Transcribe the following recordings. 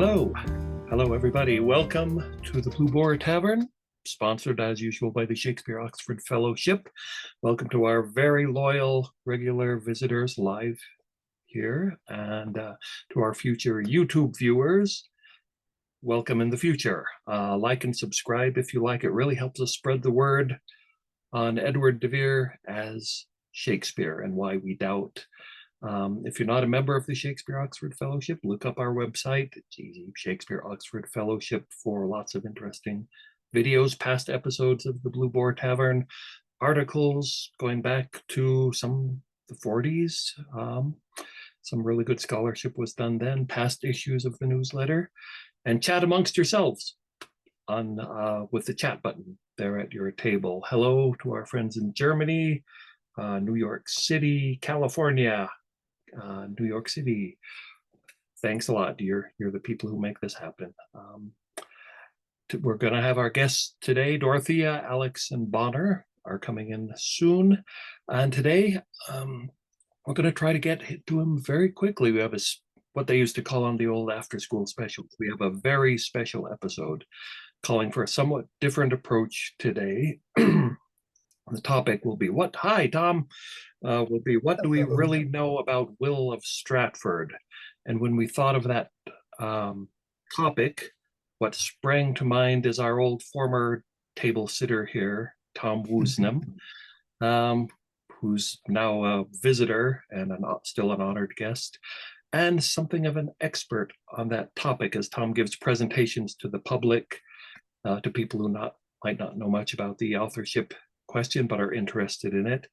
Hello. Hello, everybody. Welcome to the Blue Boar Tavern, sponsored as usual by the Shakespeare Oxford Fellowship. Welcome to our very loyal regular visitors live here, and to our future YouTube viewers. Welcome in the future. Like and subscribe if you like. It really helps us spread the word on Edward de Vere as Shakespeare and why we doubt. If you're not a member of the Shakespeare Oxford Fellowship, look up our website. It's easy, Shakespeare Oxford Fellowship, for lots of interesting videos, past episodes of the Blue Boar Tavern, articles going back to the 40s. Some really good scholarship was done then, past issues of the newsletter, and chat amongst yourselves on with the chat button there at your table. Hello to our friends in Germany, New York City, California, New York City. Thanks a lot. You're the people who make this happen. We're going to have our guests today. Dorothea, Alex, and Bonner are coming in soon. And today, we're going to try to get to them very quickly. We have what they used to call on the old after-school specials. We have a very special episode calling for a somewhat different approach today. The topic will be what do we really know about Will of Stratford? And when we thought of that topic, what sprang to mind is our old former table sitter here, Tom Woosnam, who's now a visitor and still an honored guest, and something of an expert on that topic as Tom gives presentations to the public, to people who might not know much about the authorship question but are interested in it.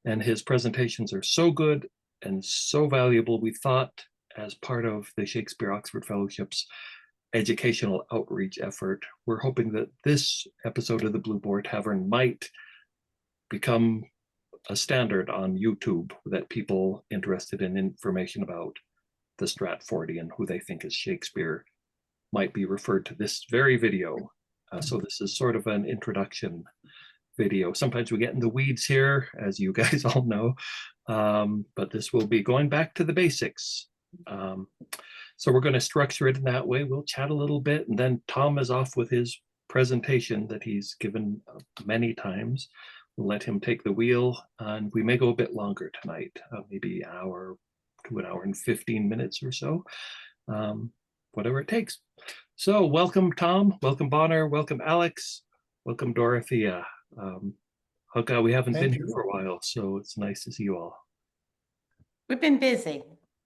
And his presentations are so good and so valuable, we thought, as part of the Shakespeare Oxford Fellowship's educational outreach effort, we're hoping that this episode of the Blue Boar Tavern might become a standard on YouTube, that people interested in information about the Stratfordian, who they think is Shakespeare, might be referred to this very video. So this is sort of an introduction video. Sometimes we get in the weeds here, as you guys all know, but this will be going back to the basics. So we're going to structure it in that way. We'll chat a little bit, and then Tom is off with his presentation that he's given many times. We'll let him take the wheel, and we may go a bit longer tonight, maybe an hour to an hour and 15 minutes or so, whatever it takes. So welcome, Tom. Welcome, Bonner. Welcome, Alex. Welcome, Dorothea. God, we haven't been here for a while, so it's nice to see you all. We've been busy.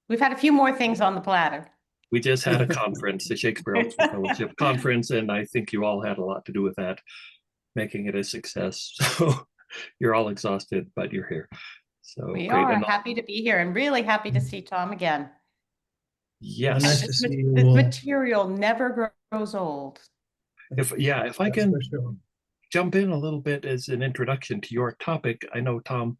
We've had a few more things on the platter. We just had a conference, the Shakespeare Oxford Fellowship conference, and I think you all had a lot to do with that, making it a success. So you're all exhausted, but you're here. So we are happy to be here and really happy to see Tom again. Yes. Nice to see you this all. material never grows old. If I can jump in a little bit as an introduction to your topic. I know, Tom,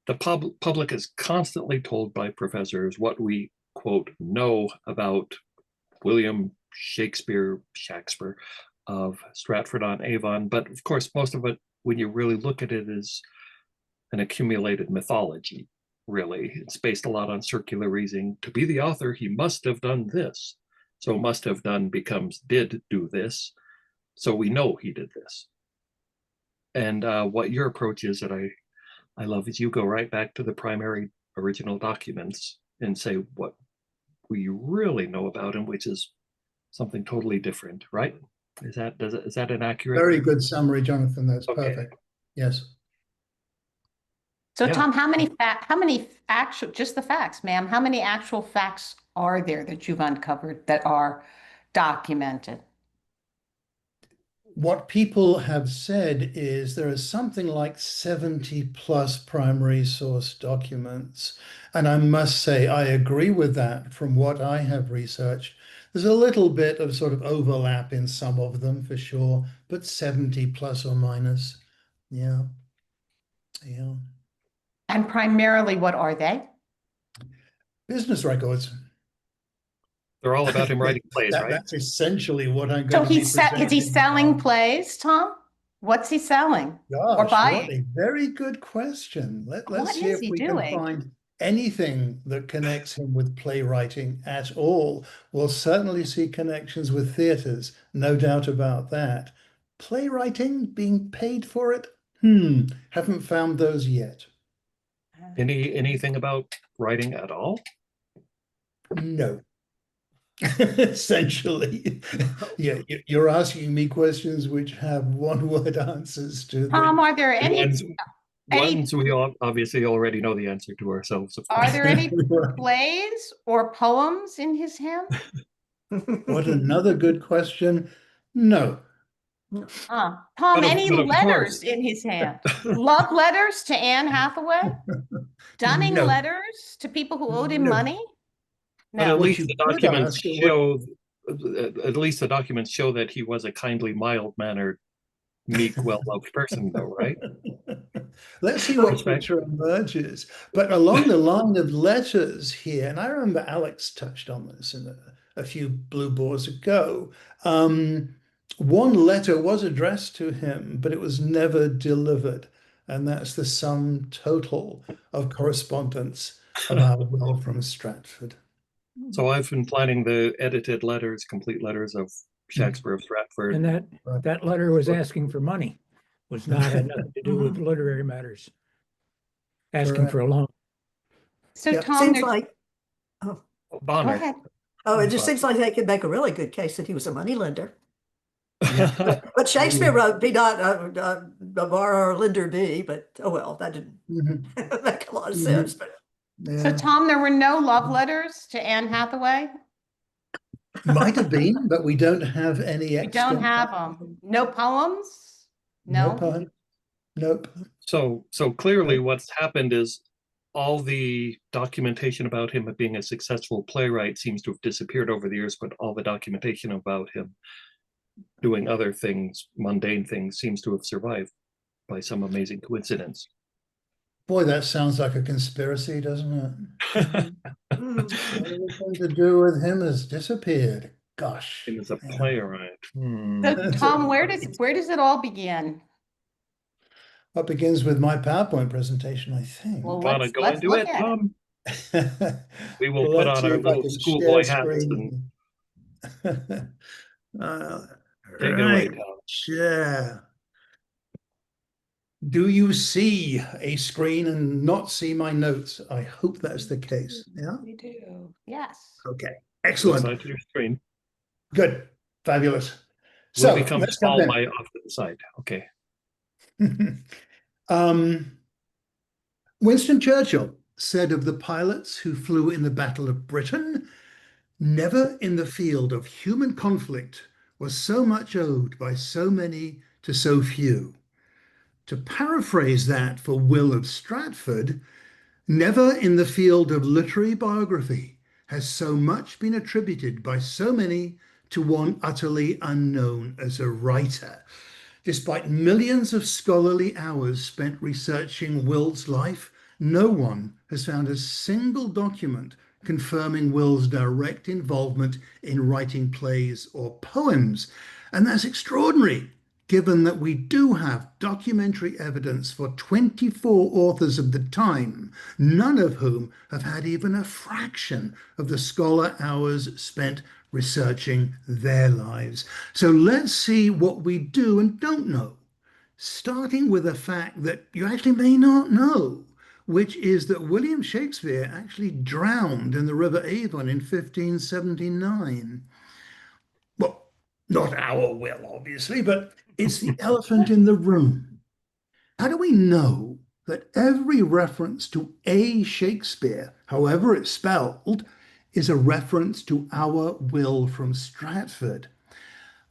the public is constantly told by professors what we, quote, know about William Shakspere of Stratford-upon-Avon. But of course, most of it, when you really look at it, is an accumulated mythology, really. It's based a lot on circular reasoning. To be the author, he must have done this. So must have done becomes did do this. So we know he did this. And what your approach is that I love is you go right back to the primary original documents and say what we really know about him, which is something totally different, right? Is that an accurate? Very good summary, Jonathan. That's perfect. Yes. So yeah. Tom, how many actual, just the facts, ma'am, how many actual facts are there that you've uncovered that are documented? What people have said is there is something like 70 plus primary source documents. And I must say, I agree with that from what I have researched. There's a little bit of sort of overlap in some of them for sure, but 70 plus or minus. Yeah. Yeah. And primarily, what are they? Business records. They're all about him writing plays, right? That's essentially what I'm going to be presenting. Is he selling plays, Tom? What's he selling? Gosh, or buying? What a very good question. Let's see if we can find anything that connects him with playwriting at all will certainly see connections with theatres, no doubt about that. Playwriting, being paid for it? Haven't found those yet. Anything about writing at all? No. Essentially. Yeah, you're asking me questions which have one-word answers to them. Tom, are there any, Ones we obviously already know the answer to ourselves, of course. are there any plays or poems in his hand? What another good question. No. Tom, But any of letters course. in his hand? Love letters to Anne Hathaway? Dunning No. letters to people who owed him No. money? But at No. least you the could documents ask, show, at least the documents show that he was a kindly, mild-mannered, meek, well-loved person, though, right? Let's see what Respect. picture emerges. But along the line of letters here, and I remember Alex touched on this in a few Blue Boars ago. One letter was addressed to him, but it was never delivered. And that's the sum total of correspondence of our Will from Stratford. So I've been planning the edited letters, complete letters of Shakespeare of Stratford. And that letter was asking for money, had nothing to do with literary matters. Asking Correct. for a loan. So Yeah. Tom, Seems there's, like, go Bonner. ahead. oh, it just seems like they could make a really good case that he was a moneylender. Yeah. But Shakespeare wrote, be not a borrower or lender be, but oh well, that didn't Mhm. make a lot of Mhm. sense. But So Yeah. Tom, there were no love letters to Anne Hathaway? Might have been, but we don't have any We extant. don't have them. No poems? No No? poem. Nope. So clearly what's happened is all the documentation about him being a successful playwright seems to have disappeared over the years, but all the documentation about him doing other things, mundane things, seems to have survived by some amazing coincidence. Boy, that sounds like a conspiracy, doesn't it? mm, Everything to do with him has disappeared. Gosh. He was a Yeah. playwright. So That's Tom, it. where does it all begin? What begins with my PowerPoint presentation, I think. Well, Wanna go let's into look it, at it. Tom? We will Well, put let's on see our if I little can schoolboy share hats and screen. Uh, take it away, right. Tom. Share. Do you see a screen and not see my notes? I hope that's the case. Yeah. We do. Yes. Okay. Flip Excellent. side to your screen. Good. Fabulous. Will So become let's small jump by off to the side. Okay. in. Winston Churchill said of the pilots who flew in the Battle of Britain, never in the field of human conflict was so much owed by so many to so few. To paraphrase that for Will of Stratford, never in the field of literary biography has so much been attributed by so many to one utterly unknown as a writer. Despite millions of scholarly hours spent researching Will's life, no one has found a single document confirming Will's direct involvement in writing plays or poems. And that's extraordinary, given that we do have documentary evidence for 24 authors of the time, none of whom have had even a fraction of the scholar hours spent researching their lives. So let's see what we do and don't know, starting with a fact that you actually may not know, which is that William Shakespeare actually drowned in the River Avon in 1579. Well, not our Will, obviously, but it's the elephant in the room. How do we know that every reference to a Shakespeare, however it's spelled, is a reference to our Will from Stratford?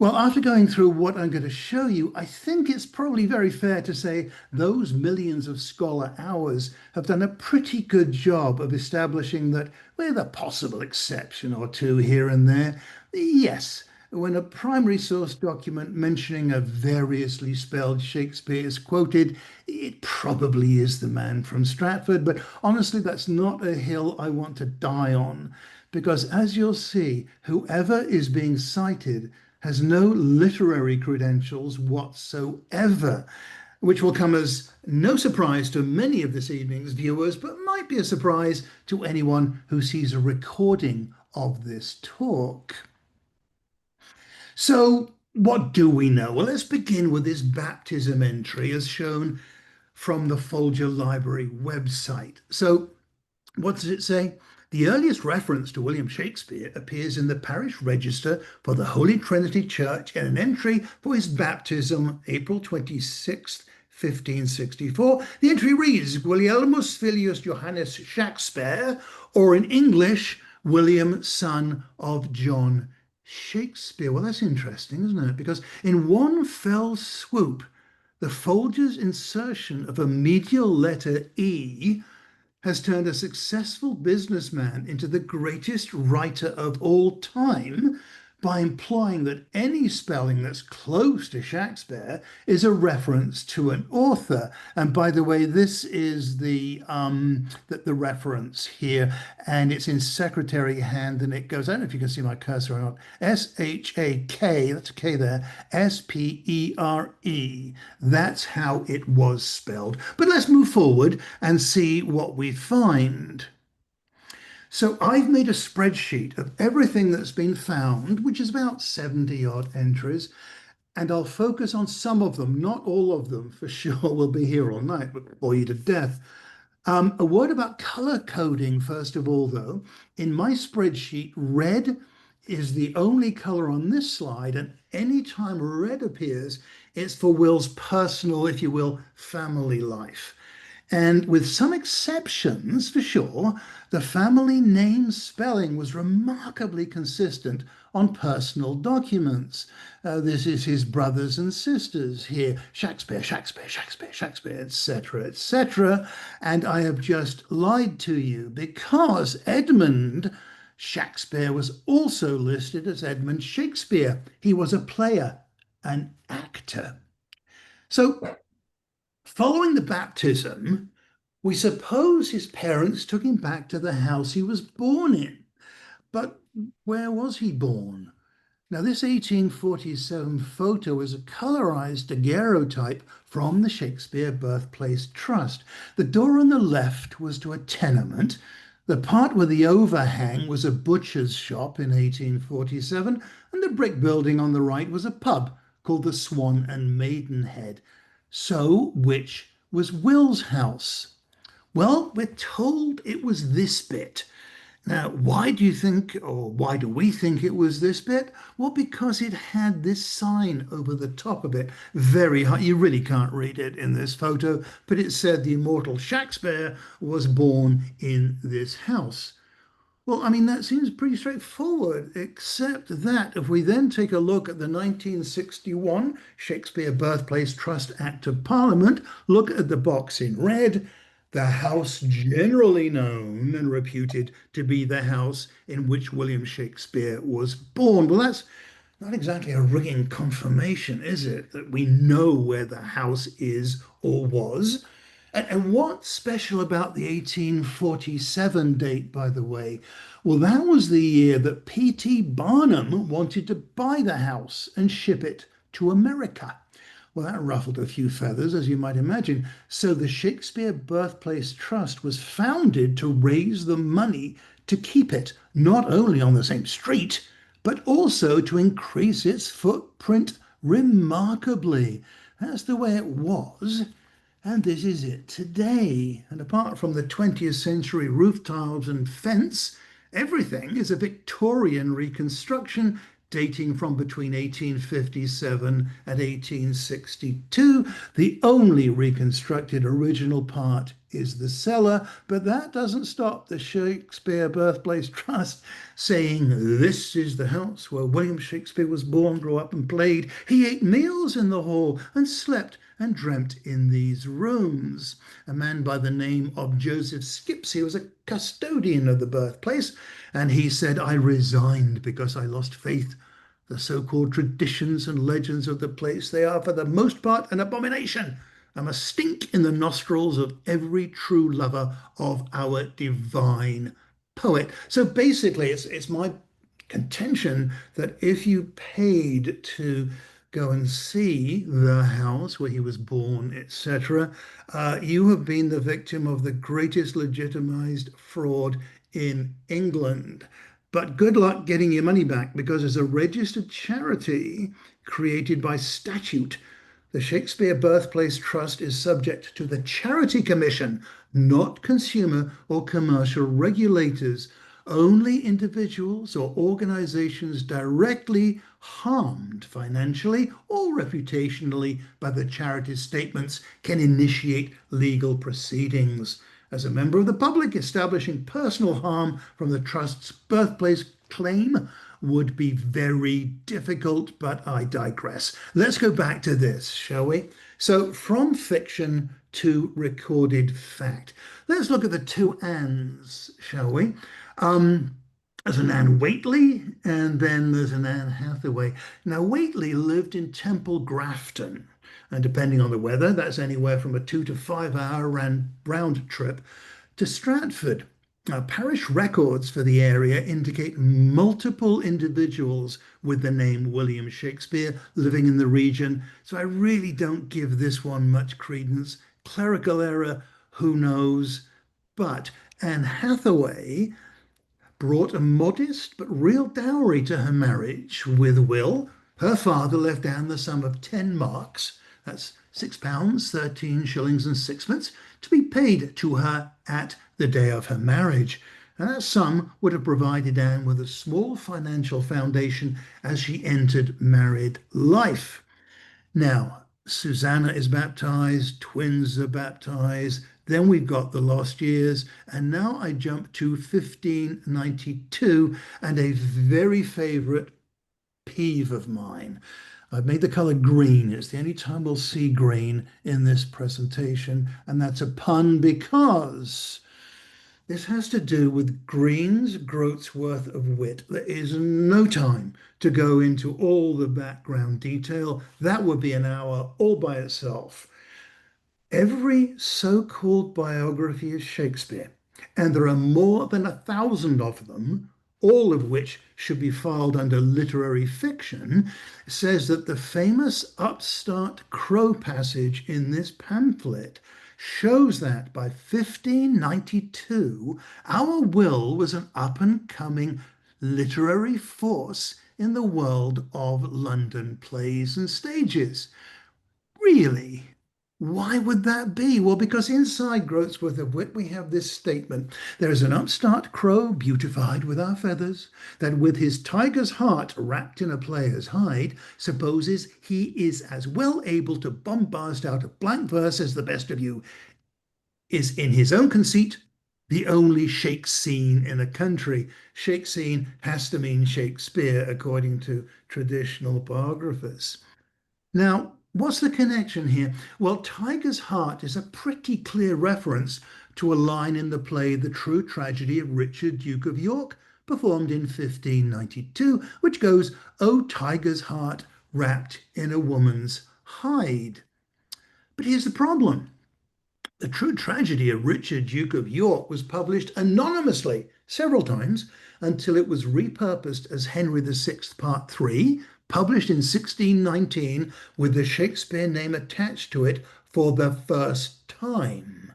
Well, after going through what I'm going to show you, I think it's probably very fair to say those millions of scholar hours have done a pretty good job of establishing that, with a possible exception or two here and there, yes, when a primary source document mentioning a variously spelled Shakespeare is quoted, it probably is the man from Stratford. But honestly, that's not a hill I want to die on, because as you'll see, whoever is being cited has no literary credentials whatsoever. which will come as no surprise to many of this evening's viewers, but might be a surprise to anyone who sees a recording of this talk. So, what do we know? Well, let's begin with this baptism entry as shown from the Folger Library website. So, what does it say? The earliest reference to William Shakespeare appears in the parish register for the Holy Trinity Church in an entry for his baptism, April 26th, 1564. The entry reads, Guilielmus filius Johannes Shakespeare, or in English, William, son of John Shakespeare. Well, that's interesting, isn't it? Because in one fell swoop, the Folger's insertion of a medial letter E has turned a successful businessman into the greatest writer of all time by implying that any spelling that's close to Shakespeare is a reference to an author. And by the way, this is the reference here, and it's in secretary hand, and it goes, I don't know if you can see my cursor or not, S-H-A-K, that's a K there, S-P-E-R-E. That's how it was spelled. But let's move forward and see what we find. So I've made a spreadsheet of everything that's been found, which is about 70 odd entries, and I'll focus on some of them, not all of them for sure. We'll be here all night, but bore you to death. A word about color coding, first of all, though. In my spreadsheet, red is the only color on this slide, and anytime red appears, it's for Will's personal, if you will, family life. And with some exceptions, for sure, the family name spelling was remarkably consistent on personal documents. This is his brothers and sisters here, Shakespeare, Shakespeare, Shakespeare, Shakespeare, etc., etc. And I have just lied to you because Edmund Shakespeare was also listed as Edmund Shakespeare. He was a player, an actor. So, following the baptism, we suppose his parents took him back to the house he was born in. But where was he born? Now, this 1847 photo is a colorized daguerreotype from the Shakespeare Birthplace Trust. The door on the left was to a tenement. The part with the overhang was a butcher's shop in 1847, and the brick building on the right was a pub called the Swan and Maidenhead. So, which was Will's house? Well, we're told it was this bit. Now, why do you think, or why do we think it was this bit? Well, because it had this sign over the top of it, very high. You really can't read it in this photo, but it said the immortal Shakespeare was born in this house. Well, I mean, that seems pretty straightforward, except that if we then take a look at the 1961 Shakespeare Birthplace Trust Act of Parliament, look at the box in red, the house generally known and reputed to be the house in which William Shakespeare was born. Well, that's not exactly a ringing confirmation, is it, that we know where the house is or was? And what's special about the 1847 date, by the way? Well, that was the year that P.T. Barnum wanted to buy the house and ship it to America. Well, that ruffled a few feathers, as you might imagine. So the Shakespeare Birthplace Trust was founded to raise the money to keep it not only on the same street, but also to increase its footprint remarkably. That's the way it was. And this is it today. And apart from the 20th century roof tiles and fence, everything is a Victorian reconstruction dating from between 1857 and 1862. The only reconstructed original part is the cellar, but that doesn't stop the Shakespeare Birthplace Trust saying this is the house where William Shakespeare was born, grew up and played. He ate meals in the hall and slept and dreamt in these rooms. A man by the name of Joseph Skipsey was a custodian of the birthplace, and he said, I resigned because I lost faith. The so-called traditions and legends of the place, they are for the most part an abomination, and must stink in the nostrils of every true lover of our divine poet. So basically, it's my contention that if you paid to go and see the house where he was born, etc., you have been the victim of the greatest legitimized fraud in England. But good luck getting your money back, because as a registered charity created by statute, the Shakespeare Birthplace Trust is subject to the Charity Commission, not consumer or commercial regulators. Only individuals or organizations directly harmed financially or reputationally by the charity's statements can initiate legal proceedings. As a member of the public, establishing personal harm from the trust's birthplace claim would be very difficult, but I digress. Let's go back to this, shall we? So from fiction to recorded fact. Let's look at the two Annes, shall we? There's an Anne Whately, and then there's an Anne Hathaway. Now, Whately lived in Temple Grafton, and depending on the weather, that's anywhere from a 2 to 5 hour round trip to Stratford. Parish records for the area indicate multiple individuals with the name William Shakspere living in the region, so I really don't give this one much credence. Clerical error, who knows? But Anne Hathaway brought a modest but real dowry to her marriage with Will. Her father left Anne the sum of 10 marks, that's £6, 13 shillings and sixpence, to be paid to her at the day of her marriage. And that sum would have provided Anne with a small financial foundation as she entered married life. Now, Susanna is baptized, twins are baptized, then we've got the lost years, and now I jump to 1592 and a very favorite peeve of mine. I've made the color green. It's the only time we'll see green in this presentation, and that's a pun because this has to do with Green's groat's worth of wit. There is no time to go into all the background detail. That would be an hour all by itself. Every so-called biography of Shakespeare, and there are more than 1,000 of them, all of which should be filed under literary fiction, says that the famous upstart crow passage in this pamphlet shows that by 1592, our Will was an up-and-coming literary force in the world of London plays and stages. Really? Why would that be? Well, because inside Groat's Worth of Wit, we have this statement. There is an upstart crow beautified with our feathers, that with his tiger's heart wrapped in a player's hide, supposes he is as well able to bombast out a blank verse as the best of you, is in his own conceit the only shake scene in a country. Shake scene has to mean Shakespeare, according to traditional biographers. Now, what's the connection here? Well, Tiger's Heart is a pretty clear reference to a line in the play The True Tragedy of Richard, Duke of York, performed in 1592, which goes, "O tiger's heart wrapped in a woman's hide." But here's the problem. The True Tragedy of Richard, Duke of York was published anonymously several times until it was repurposed as Henry VI Part 3, published in 1619 with the Shakespeare name attached to it for the first time.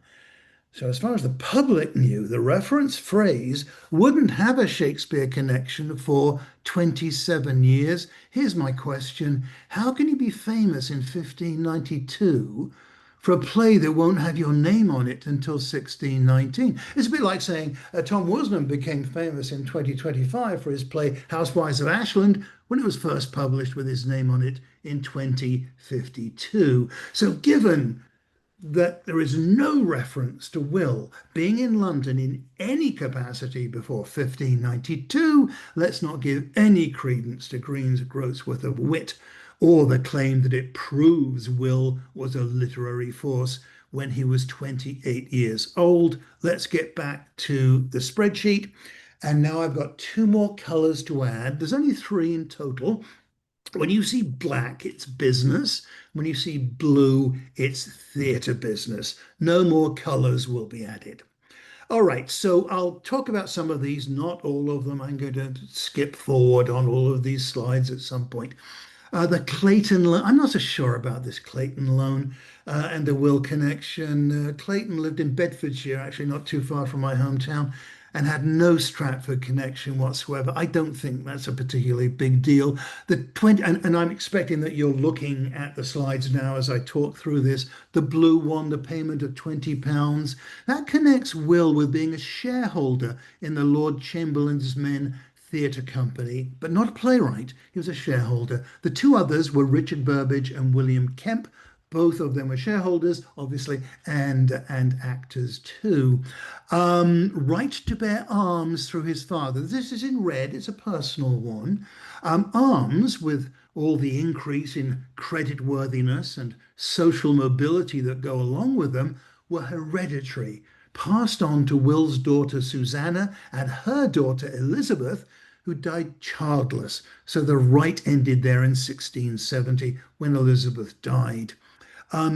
So as far as the public knew, the reference phrase wouldn't have a Shakespeare connection for 27 years. Here's my question. How can you be famous in 1592 for a play that won't have your name on it until 1619? It's a bit like saying Tom Woosnam became famous in 2025 for his play Housewives of Ashland when it was first published with his name on it in 2052. So given that there is no reference to Will being in London in any capacity before 1592, let's not give any credence to Green's groat's worth of wit or the claim that it proves Will was a literary force when he was 28 years old. Let's get back to the spreadsheet. And now I've got 2 more colors to add. There's only 3 in total. When you see black, it's business. When you see blue, it's theatre business. No more colors will be added. All right, so I'll talk about some of these, not all of them. I'm going to skip forward on all of these slides at some point. The Clayton loan, I'm not so sure about this Clayton loan and the Will connection. Clayton lived in Bedfordshire, actually not too far from my hometown, and had no Stratford connection whatsoever. I don't think that's a particularly big deal. The 20, and I'm expecting that you're looking at the slides now as I talk through this. The blue one, the payment of £20, that connects Will with being a shareholder in the Lord Chamberlain's Men theatre company, but not a playwright. He was a shareholder. The two others were Richard Burbage and William Kemp. Both of them were shareholders, obviously, and actors too. Right to bear arms through his father. This is in red. It's a personal one. Arms, with all the increase in creditworthiness and social mobility that go along with them, were hereditary, passed on to Will's daughter Susanna and her daughter Elizabeth, who died childless. So the right ended there in 1670 when Elizabeth died.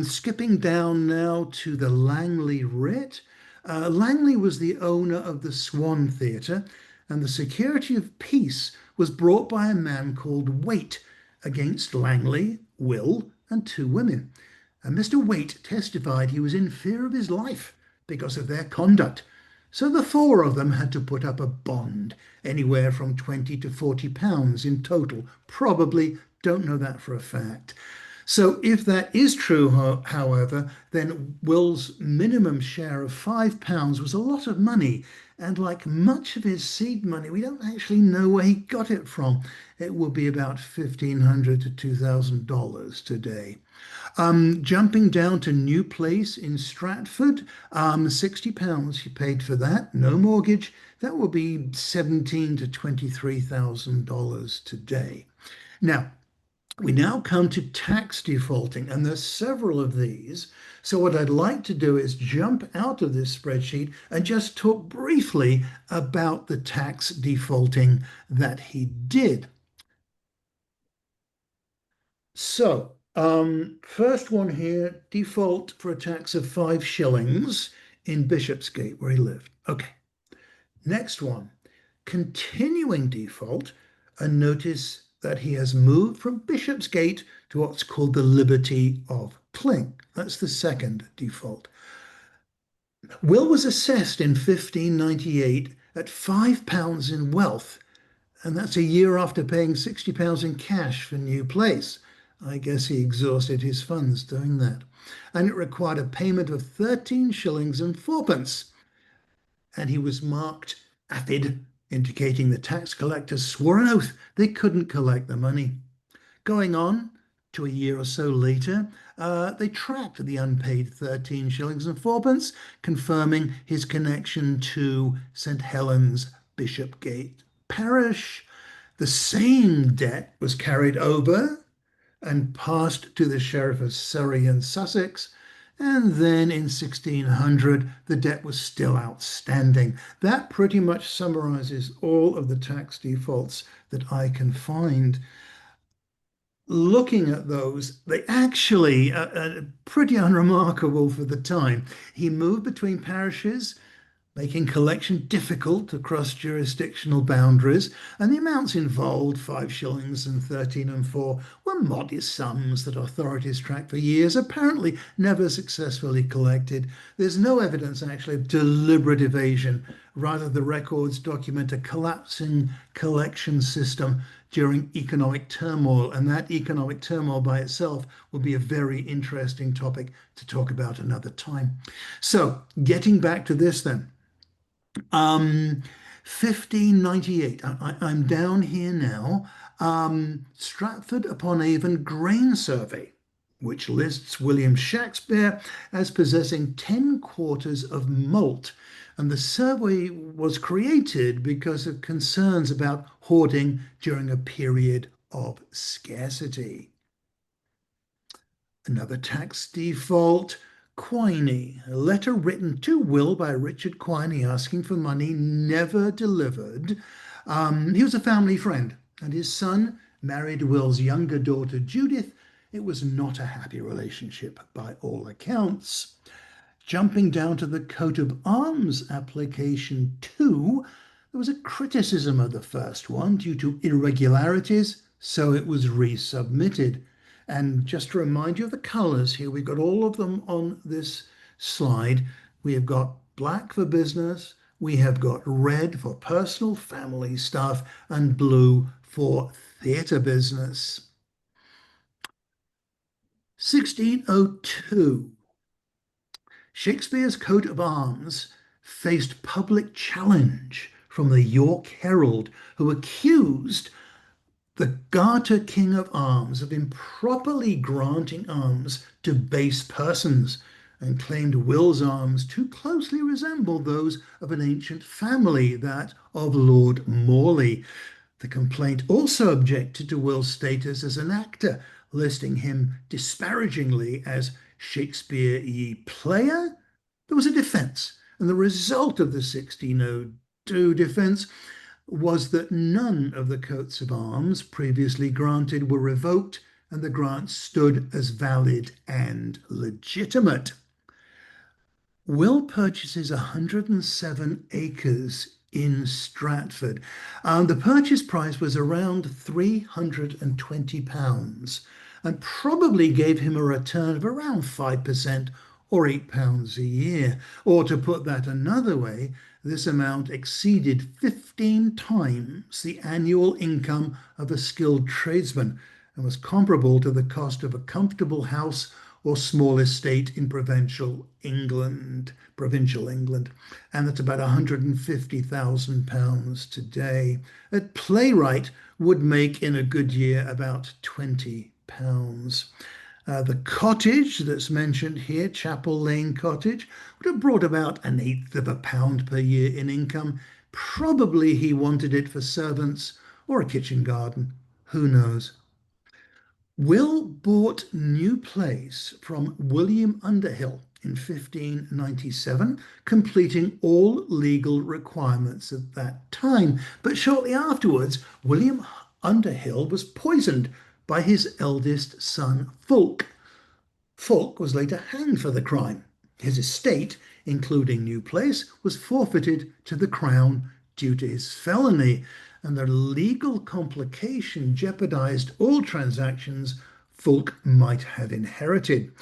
Skipping down now to the Langley writ. Langley was the owner of the Swan Theatre, and the security of peace was brought by a man called Waite against Langley, Will, and two women. And Mr. Waite testified he was in fear of his life because of their conduct. So the four of them had to put up a bond, anywhere from £20 to £40 in total. Probably, don't know that for a fact. So if that is true, however, then Will's minimum share of £5 was a lot of money. And like much of his seed money, we don't actually know where he got it from. It will be about $1,500 to $2,000 today. Jumping down to New Place in Stratford, £60 he paid for that, no mortgage. That will be $17,000 to $23,000 today. Now, we now come to tax defaulting, and there's several of these. So what I'd like to do is jump out of this spreadsheet and just talk briefly about the tax defaulting that he did. So, first one here, default for a tax of 5 shillings in Bishopsgate, where he lived. Okay. Next one, continuing default, and notice that he has moved from Bishopsgate to what's called the Liberty of Clink. That's the second default. Will was assessed in 1598 at £5 in wealth, and that's a year after paying £60 in cash for New Place. I guess he exhausted his funds doing that. And it required a payment of 13 shillings and 4pence. And he was marked AFID, indicating the tax collectors swore an oath they couldn't collect the money. Going on to a year or so later, they tracked the unpaid 13 shillings and 4pence, confirming his connection to St. Helens Bishopgate parish. The same debt was carried over and passed to the Sheriff of Surrey and Sussex, and then in 1600 the debt was still outstanding. That pretty much summarizes all of the tax defaults that I can find. Looking at those, they actually are pretty unremarkable for the time. He moved between parishes, making collection difficult across jurisdictional boundaries, and the amounts involved, 5 shillings and 13 and 4, were modest sums that authorities tracked for years, apparently never successfully collected. There's no evidence actually of deliberate evasion. Rather, the records document a collapsing collection system during economic turmoil, and that economic turmoil by itself will be a very interesting topic to talk about another time. So, getting back to this then. 1598, I'm down here now. Stratford-upon-Avon grain survey, which lists William Shakspere as possessing 10 quarters of malt. And the survey was created because of concerns about hoarding during a period of scarcity. Another tax default, Quiney, a letter written to Will by Richard Quiney asking for money, never delivered. He was a family friend, and his son married Will's younger daughter, Judith. It was not a happy relationship by all accounts. Jumping down to the coat of arms application 2, there was a criticism of the first one due to irregularities, so it was resubmitted. And just to remind you of the colors here, we've got all of them on this slide. We have got black for business, we have got red for personal family stuff, and blue for theatre business. 1602. Shakespeare's coat of arms faced public challenge from the York Herald, who accused the Garter King of Arms of improperly granting arms to base persons, and claimed Will's arms too closely resembled those of an ancient family, that of Lord Morley. The complaint also objected to Will's status as an actor, listing him disparagingly as Shakespeare ye player. There was a defence, and the result of the 1602 defence was that none of the coats of arms previously granted were revoked, and the grants stood as valid and legitimate. Will purchases 107 acres in Stratford. The purchase price was around £320, and probably gave him a return of around 5% or £8 a year. Or to put that another way, this amount exceeded 15 times the annual income of a skilled tradesman, and was comparable to the cost of a comfortable house or small estate in provincial England, and that's about £150,000 today. A playwright would make in a good year about £20. The cottage that's mentioned here, Chapel Lane Cottage, would have brought about £1/8 per year in income. Probably he wanted it for servants or a kitchen garden. Who knows? Will bought New Place from William Underhill in 1597, completing all legal requirements at that time. But shortly afterwards, William Underhill was poisoned by his eldest son, Fulk. Fulk was later hanged for the crime. His estate, including New Place, was forfeited to the Crown due to his felony, and the legal complication jeopardized all transactions Fulk might have inherited.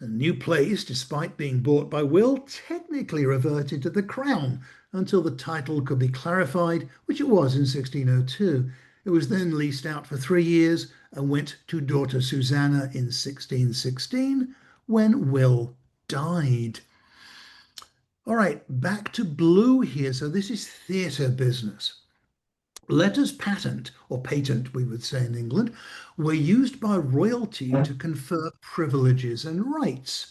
The New Place, despite being bought by Will, technically reverted to the Crown until the title could be clarified, which it was in 1602. It was then leased out for 3 years and went to daughter Susanna in 1616 when Will died. All right, back to blue here. So this is theatre business. Letters patent, or patent we would say in England, were used by royalty to confer privileges and rights.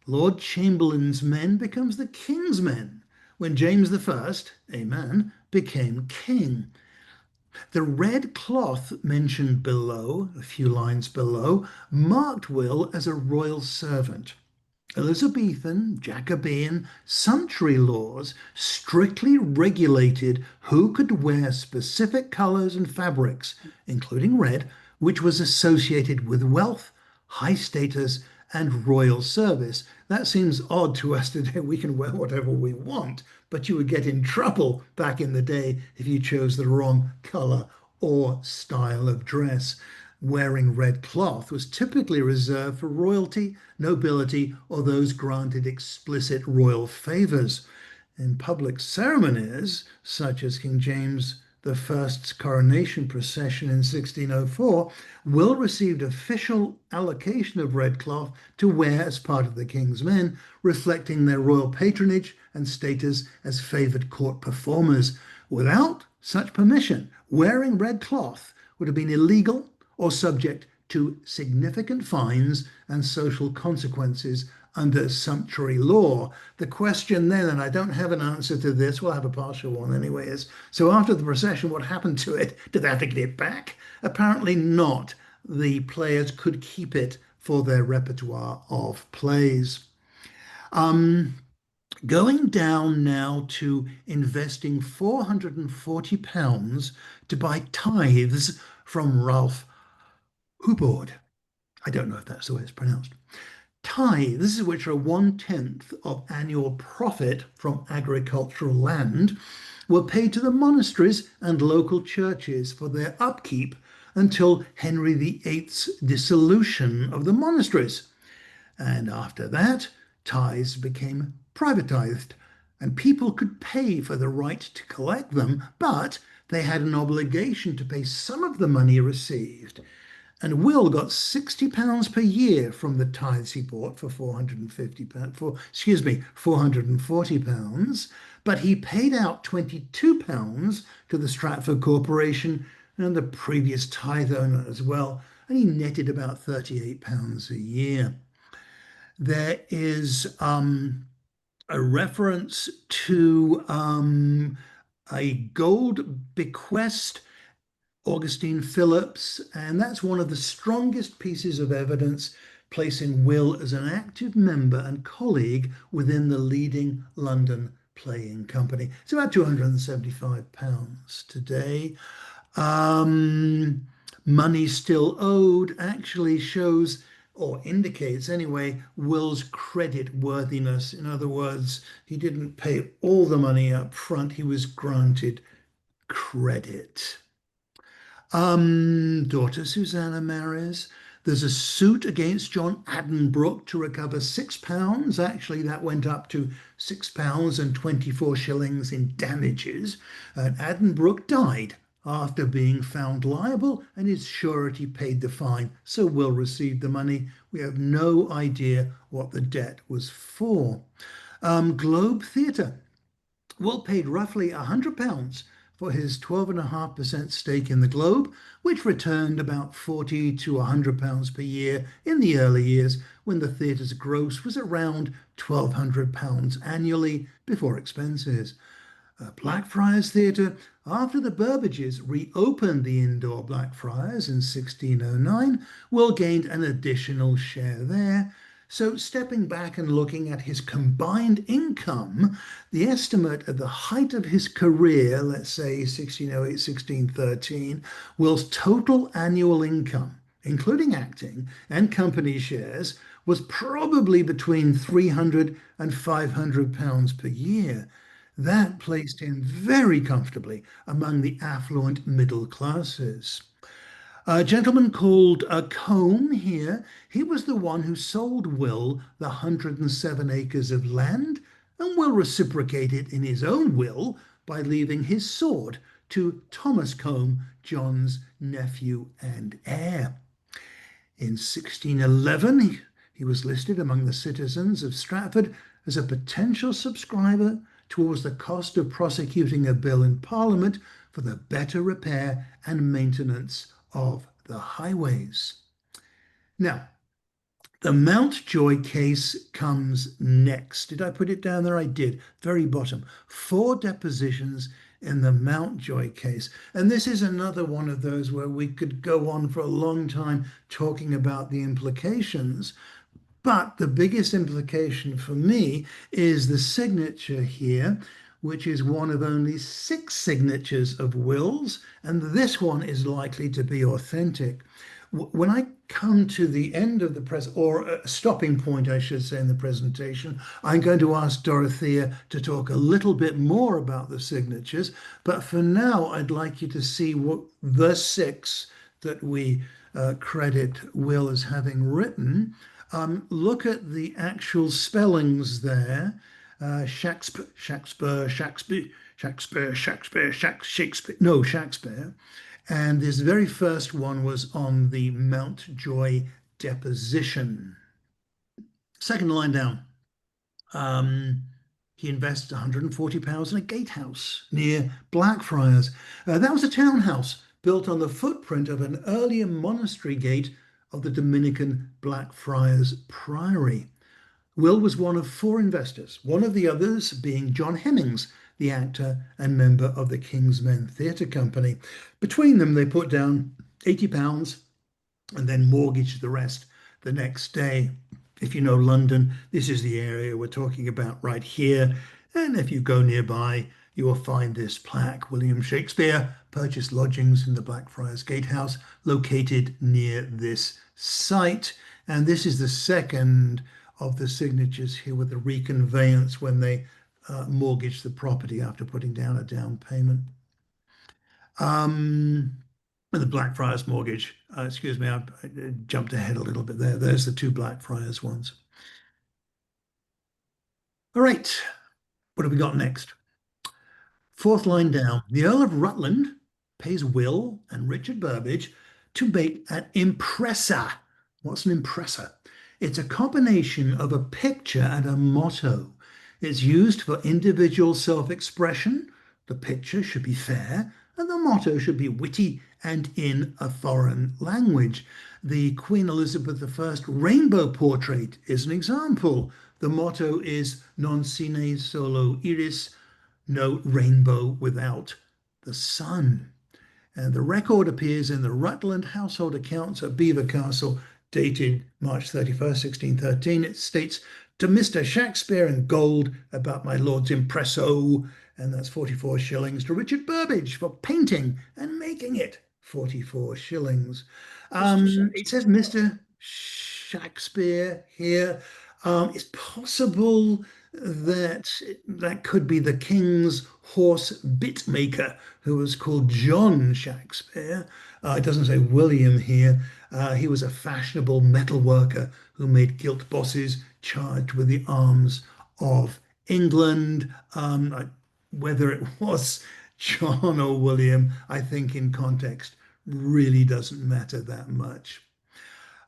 Lord Chamberlain's men becomes the King's men when James I, a man, became king. The red cloth mentioned below, a few lines below, marked Will as a royal servant. Elizabethan, Jacobean, sumptuary laws strictly regulated who could wear specific colours and fabrics, including red, which was associated with wealth, high status, and royal service. That seems odd to us today. We can wear whatever we want, but you would get in trouble back in the day if you chose the wrong colour or style of dress. Wearing red cloth was typically reserved for royalty, nobility, or those granted explicit royal favours. In public ceremonies, such as King James I's coronation procession in 1604, Will received official allocation of red cloth to wear as part of the King's men, reflecting their royal patronage and status as favoured court performers. Without such permission, wearing red cloth would have been illegal or subject to significant fines and social consequences under sumptuary law. The question then, and I don't have an answer to this, we'll have a partial one anyway, is, so after the procession, what happened to it? Did they have to get it back? Apparently not. The players could keep it for their repertoire of plays. Going down now to investing £440 to buy tithes from Ralph Houboard. I don't know if that's the way it's pronounced. Tithes, which are 1/10 of annual profit from agricultural land, were paid to the monasteries and local churches for their upkeep until Henry VIII's dissolution of the monasteries. And after that, tithes became privatized, and people could pay for the right to collect them, but they had an obligation to pay some of the money received. And Will got £60 per year from the tithes he bought for £440, but he paid out £22 to the Stratford Corporation and the previous tithe owner as well, and he netted about £38 a year. There is a reference to a gold bequest, Augustine Phillips, and that's one of the strongest pieces of evidence placing Will as an active member and colleague within the leading London playing company. It's about £275 today. Money still owed actually shows, or indicates anyway, Will's credit worthiness. In other words, he didn't pay all the money up front, he was granted credit. Daughter Susanna marries. There's a suit against John Addenbrooke to recover £6. Actually, that went up to £6.24 in damages. And Addenbrooke died after being found liable, and his surety paid the fine. So Will received the money. We have no idea what the debt was for. Globe Theatre. Will paid roughly £100 for his 12.5% stake in the Globe, which returned about £40 to £100 per year in the early years when the theatre's gross was around £1,200 annually before expenses. Blackfriars Theatre, after the Burbages reopened the indoor Blackfriars in 1609, Will gained an additional share there. So stepping back and looking at his combined income, the estimate at the height of his career, let's say 1608, 1613, Will's total annual income, including acting and company shares, was probably between £300 and £500 per year. That placed him very comfortably among the affluent middle classes. A gentleman called Combe here, he was the one who sold Will the 107 acres of land, and Will reciprocated in his own will by leaving his sword to Thomas Combe, John's nephew and heir. In 1611, he was listed among the citizens of Stratford as a potential subscriber towards the cost of prosecuting a bill in Parliament for the better repair and maintenance of the highways. Now, the Mountjoy case comes next. Did I put it down there? I did. Very bottom. 4 depositions in the Mountjoy case. And this is another one of those where we could go on for a long time talking about the implications. But the biggest implication for me is the signature here, which is one of only 6 signatures of Will's, and this one is likely to be authentic. When I come to the end of the or a stopping point, I should say, in the presentation, I'm going to ask Dorothea to talk a little bit more about the signatures. But for now, I'd like you to see what the 6 that we credit Will as having written. Look at the actual spellings there. Shakespeare. And this very first one was on the Mountjoy deposition. Second line down. He invested £140 in a gatehouse near Blackfriars. That was a townhouse built on the footprint of an earlier monastery gate of the Dominican Blackfriars Priory. Will was one of 4 investors, one of the others being John Hemmings, the actor and member of the King's Men Theatre Company. Between them, they put down £80 and then mortgaged the rest the next day. If you know London, this is the area we're talking about right here. And if you go nearby, you will find this plaque. William Shakspere purchased lodgings in the Blackfriars Gatehouse, located near this site. And this is the second of the signatures here with the reconveyance when they mortgaged the property after putting down a down payment. And the Blackfriars mortgage. Excuse me, I jumped ahead a little bit there. There's the two Blackfriars ones. All right, what have we got next? Fourth line down. The Earl of Rutland pays Will and Richard Burbage to make an impresa. What's an impresa? It's a combination of a picture and a motto. It's used for individual self-expression. The picture should be fair, and the motto should be witty and in a foreign language. The Queen Elizabeth I rainbow portrait is an example. The motto is non sine solo iris, no rainbow without the sun. And the record appears in the Rutland household accounts at Belvoir Castle, dated March 31st, 1613. It states, to Mr. Shakespeare in gold about my lord's impresso, and that's 44 shillings. To Richard Burbage for painting and making it, 44 shillings. It says Mr. Shakespeare here. It's possible that that could be the king's horse bit maker, who was called John Shakespeare. It doesn't say William here. He was a fashionable metal worker who made gilt bosses charged with the arms of England. Whether it was John or William, I think in context really doesn't matter that much.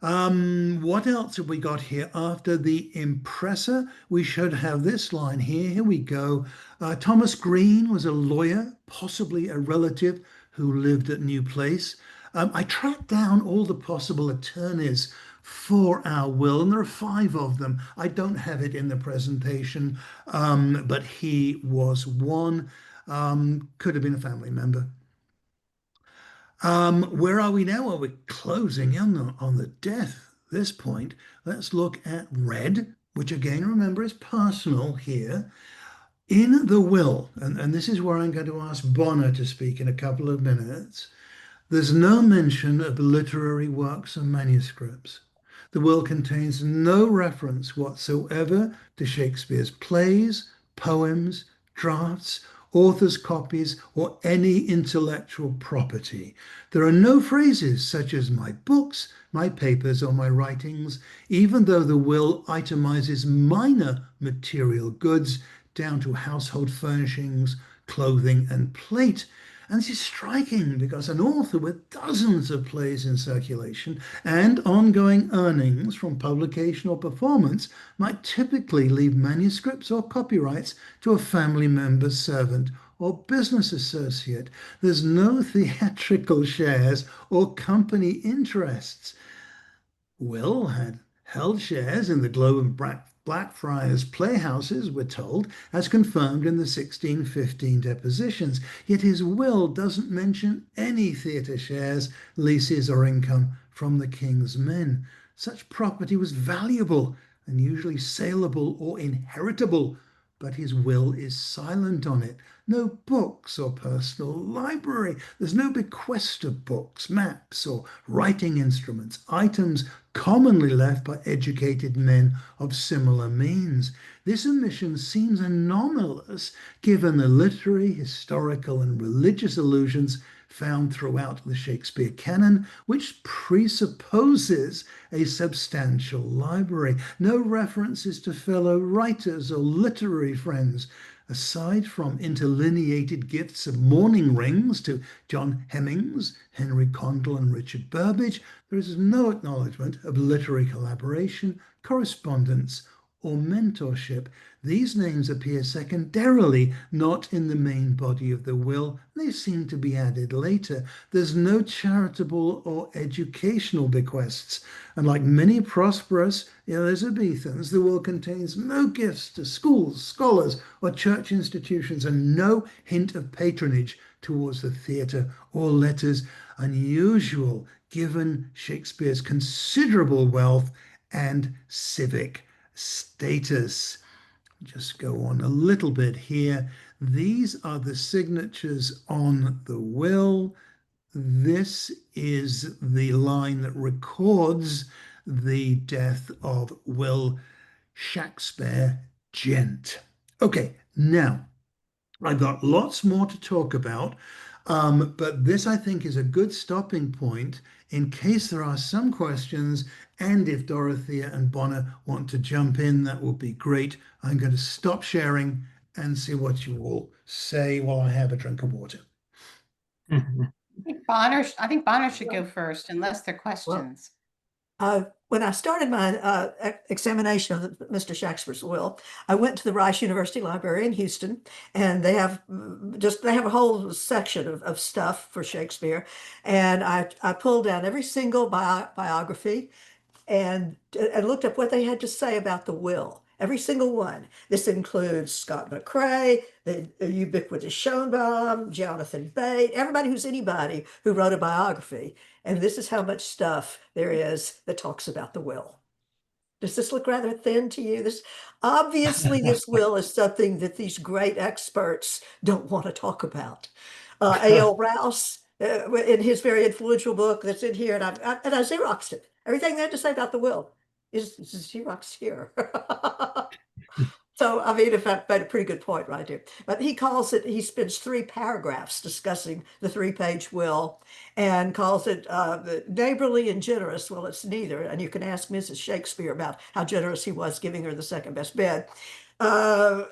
What else have we got here? After the impresa, we should have this line here. Here we go. Thomas Green was a lawyer, possibly a relative who lived at New Place. I tracked down all the possible attorneys for our will, and there are 5 of them. I don't have it in the presentation, but he was one. Could have been a family member. Where are we now? Well, we're closing in on the death at this point. Let's look at red, which again, remember, is personal here. In the will, and this is where I'm going to ask Bonner to speak in a couple of minutes, there's no mention of literary works and manuscripts. The will contains no reference whatsoever to Shakespeare's plays, poems, drafts, author's copies, or any intellectual property. There are no phrases such as my books, my papers, or my writings, even though the will itemizes minor material goods down to household furnishings, clothing, and plate. And this is striking because an author with dozens of plays in circulation and ongoing earnings from publication or performance might typically leave manuscripts or copyrights to a family member, servant, or business associate. There's no theatrical shares or company interests. Will had held shares in the Globe and Blackfriars playhouses, we're told, as confirmed in the 1615 depositions. Yet his will doesn't mention any theatre shares, leases, or income from the king's men. Such property was valuable and usually saleable or inheritable, but his will is silent on it. No books or personal library. There's no bequest of books, maps, or writing instruments, items commonly left by educated men of similar means. This omission seems anomalous given the literary, historical, and religious allusions found throughout the Shakespeare canon, which presupposes a substantial library. No references to fellow writers or literary friends. Aside from interlineated gifts of mourning rings to John Hemmings, Henry Condell, and Richard Burbage, there is no acknowledgement of literary collaboration, correspondence, or mentorship. These names appear secondarily, not in the main body of the will. They seem to be added later. There's no charitable or educational bequests. And like many prosperous Elizabethans, the will contains no gifts to schools, scholars, or church institutions, and no hint of patronage towards the theatre or letters, unusual given Shakespeare's considerable wealth and civic status. Just go on a little bit here. These are the signatures on the will. This is the line that records the death of Will Shakespeare, Gent. Okay, now I've got lots more to talk about. But this, I think, is a good stopping point in case there are some questions. And if Dorothea and Bonner want to jump in, that would be great. I'm going to stop sharing and see what you all say while I have a drink of water. I think Bonner should go first unless there are questions. When I started my examination of Mr. Shakspere's will, I went to the Rice University Library in Houston, and they have a whole section of stuff for Shakespeare, and I pulled down every single biography and looked up what they had to say about the will. Every single one. This includes Scott McCrae, the ubiquitous Schoenbaum, Jonathan Bate, everybody who's anybody who wrote a biography. And this is how much stuff there is that talks about the will. Does this look rather thin to you? Obviously, this will is something that these great experts don't want to talk about. A.L. Rouse, in his very influential book that's in here, and I Xeroxed it. Everything they had to say about the will is Xeroxed here. So, I mean, if I made a pretty good point right there. But he spends 3 paragraphs discussing the 3-page will and calls it neighborly and generous. Well, it's neither. And you can ask Mrs. Shakespeare about how generous he was giving her the second best bed. Tom,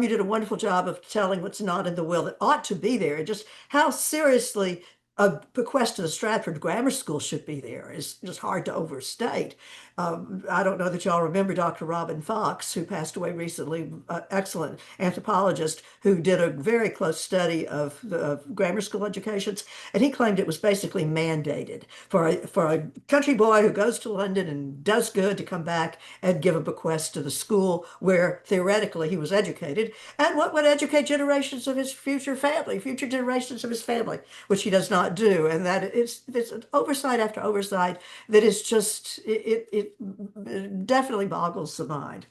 you did a wonderful job of telling what's not in the will that ought to be there. Just how seriously a bequest to the Stratford Grammar School should be there is just hard to overstate. I don't know that y'all remember Dr. Robin Fox, who passed away recently, excellent anthropologist who did a very close study of the grammar school educations, and he claimed it was basically mandated for a country boy who goes to London and does good to come back and give a bequest to the school where theoretically he was educated, and what would educate generations of his future generations of his family, which he does not do. And that it's an oversight after oversight that is just, it definitely boggles the mind.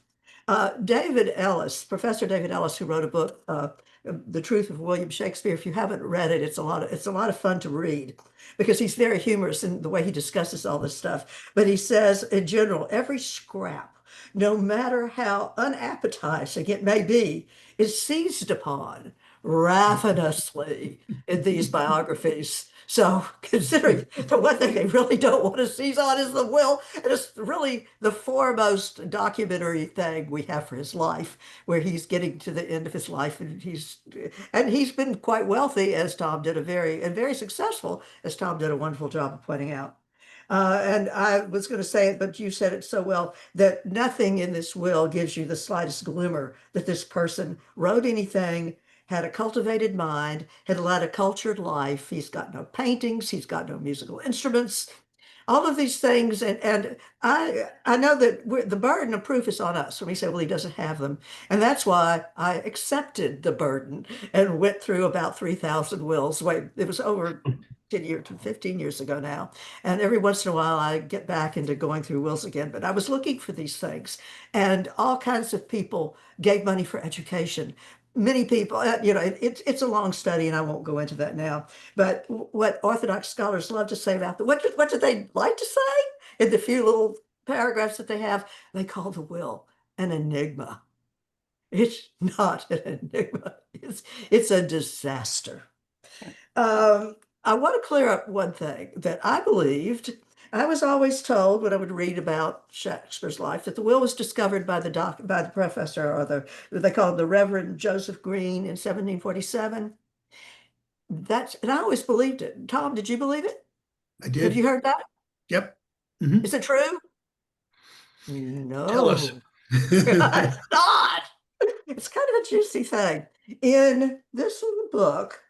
Professor David Ellis, who wrote a book, The Truth of William Shakespeare. If you haven't read it, it's a lot of fun to read because he's very humorous in the way he discusses all this stuff. But he says, in general, every scrap, no matter how unappetizing it may be, is seized upon ravenously in these biographies. So considering the one thing they really don't want to seize on is the will, and it's really the foremost documentary thing we have for his life, where he's getting to the end of his life, and he's been quite wealthy, as Tom did very successful, as Tom did a wonderful job of pointing out. And I was going to say it, but you said it so well, that nothing in this will gives you the slightest glimmer that this person wrote anything, had a cultivated mind, had led a cultured life. He's got no paintings, he's got no musical instruments, all of these things. And I know that the burden of proof is on us when we say, well, he doesn't have them. And that's why I accepted the burden and went through about 3,000 wills. It was over 15 years ago now. And every once in a while, I get back into going through wills again. But I was looking for these things, and all kinds of people gave money for education. Many people, it's a long study, and I won't go into that now. But what Orthodox scholars love to say about what do they like to say in the few little paragraphs that they have? They call the will an enigma. It's not an enigma. It's a disaster. I want to clear up one thing that I believed. I was always told when I would read about Shakespeare's life that the will was discovered by the professor, or they call him the Reverend Joseph Green, in 1747. And I always believed it. Tom, did you believe it? I did. Have you heard that? Yep. Is it true? No. Tell us. It's not. It's kind of a juicy thing. In this book,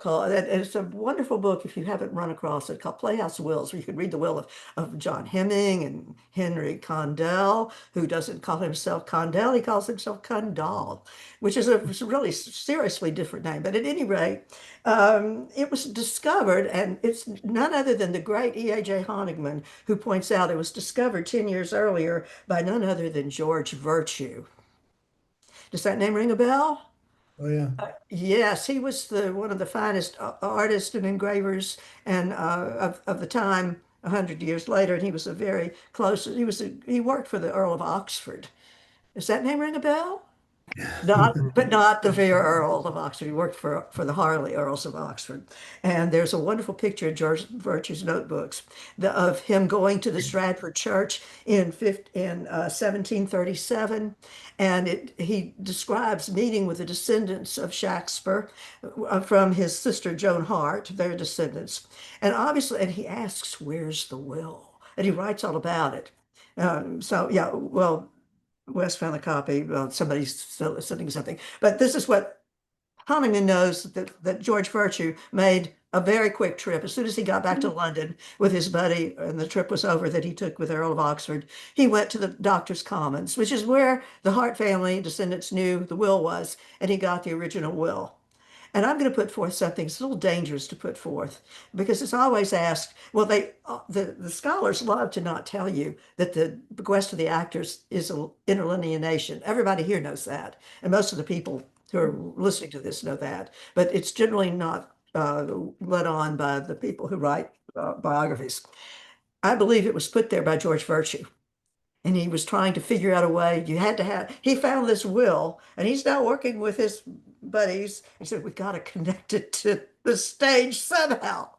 and it's a wonderful book if you haven't run across it, called Playhouse Wills, where you can read the will of John Hemming and Henry Condell, who doesn't call himself Condell, he calls himself Condall, which is a really seriously different name. But at any rate, it was discovered, and it's none other than the great E.A.J. Honigman, who points out it was discovered 10 years earlier by none other than George Virtue. Does that name ring a bell? Oh, yeah. Yes, he was one of the finest artists and engravers and of the time 100 years later, and he was he worked for the Earl of Oxford. Does that name ring a bell? But not the Vere Earl of Oxford. He worked for the Harley Earls of Oxford. And there's a wonderful picture in George Virtue's notebooks of him going to the Stratford Church in 1737. And he describes meeting with the descendants of Shakespeare from his sister Joan Hart, their descendants. And obviously, and he asks, "Where's the will?" And he writes all about it. So, yeah, well, Wes found a copy. Well, somebody's still sending something. But this is what Honeyman knows, that George Virtue made a very quick trip. As soon as he got back to London with his buddy and the trip was over that he took with Earl of Oxford, he went to the Doctor's Commons, which is where the Hart family descendants knew the will was, and he got the original will. And I'm going to put forth something it's a little dangerous to put forth because it's always asked. Well, the scholars love to not tell you that the bequest of the actors is an interlineation. Everybody here knows that, and most of the people who are listening to this know that. But it's generally not let on by the people who write biographies. I believe it was put there by George Virtue. And he was trying to figure out a way. He found this will, and he's now working with his buddies. He said, "We got to connect it to the stage somehow."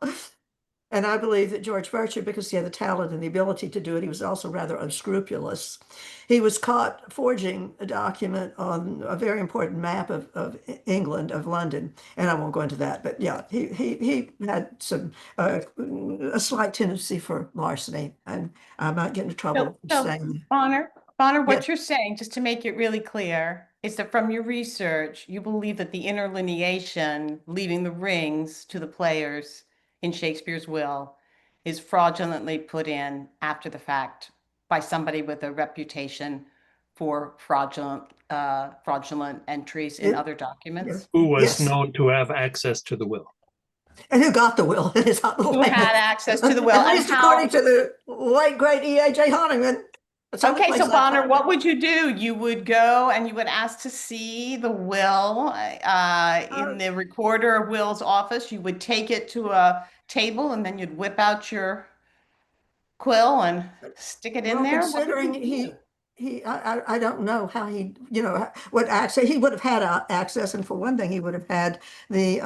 And I believe that George Virtue, because he had the talent and the ability to do it, he was also rather unscrupulous. He was caught forging a document on a very important map of England, of London. And I won't go into that, but yeah, he had a slight tendency for larceny. And I might get into trouble saying. Bonner, Yes. what you're saying, just to make it really clear, is that from your research, you believe that the interlineation, leaving the rings to the players in Shakespeare's will, is fraudulently put in after the fact by somebody with a reputation for fraudulent entries in other documents. Who was Yes. known to have access to the will. And who got the will in his hot little Who had hand. access to the will, At and least how- according to the late, great E.A.J. Honeyman. Okay, so Bonner, what would you do? You would go and you would ask to see the will in the recorder of will's office. You would take it to a table and then you'd whip out your quill and stick it in Well, there. considering I don't know how what access he would have had access, and for one thing, he would have had the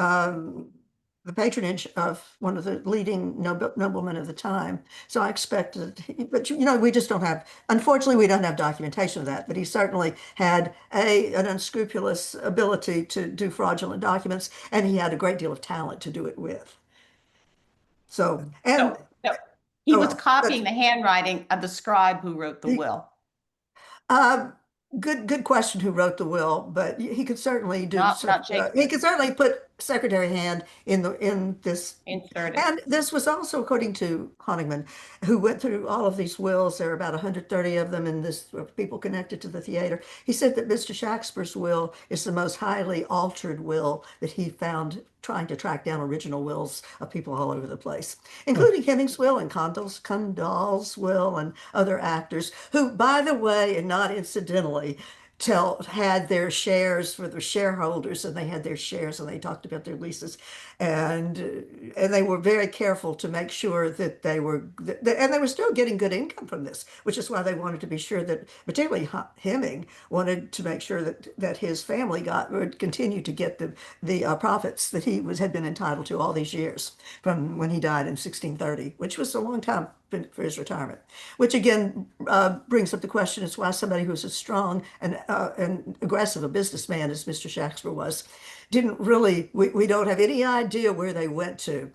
patronage of one of the leading noblemen of the time. So I expected, but we just don't have, unfortunately, we don't have documentation of that, but he certainly had an unscrupulous ability to do fraudulent documents, and he had a great deal of talent to do it with. So, and So he was well, copying the handwriting of the scribe who wrote the will. Good question. Who wrote the will? But he could certainly do. Not Shakespeare. He could certainly put secretary hand in this. Inserted. And this was also according to Honigman, who went through all of these wills. There are about 130 of them, and this people connected to the theater. He said that Mr. Shakspere's will is the most highly altered will that he found trying to track down original wills of people all over the place, including Hemming's will and Condall's will and other actors who, by the way, and not incidentally, had their shares for the shareholders, and they had their shares, and they talked about their leases, and they were very careful to make sure that they were still getting good income from this, which is why they wanted to be sure that, particularly Hemming wanted to make sure that his family would continue to get the profits that he had been entitled to all these years from when he died in 1630, which was a long time for his retirement, which again brings up the question as why somebody who's as strong and aggressive a businessman as Mr. Shakespeare was, didn't really, we don't have any idea where they went to.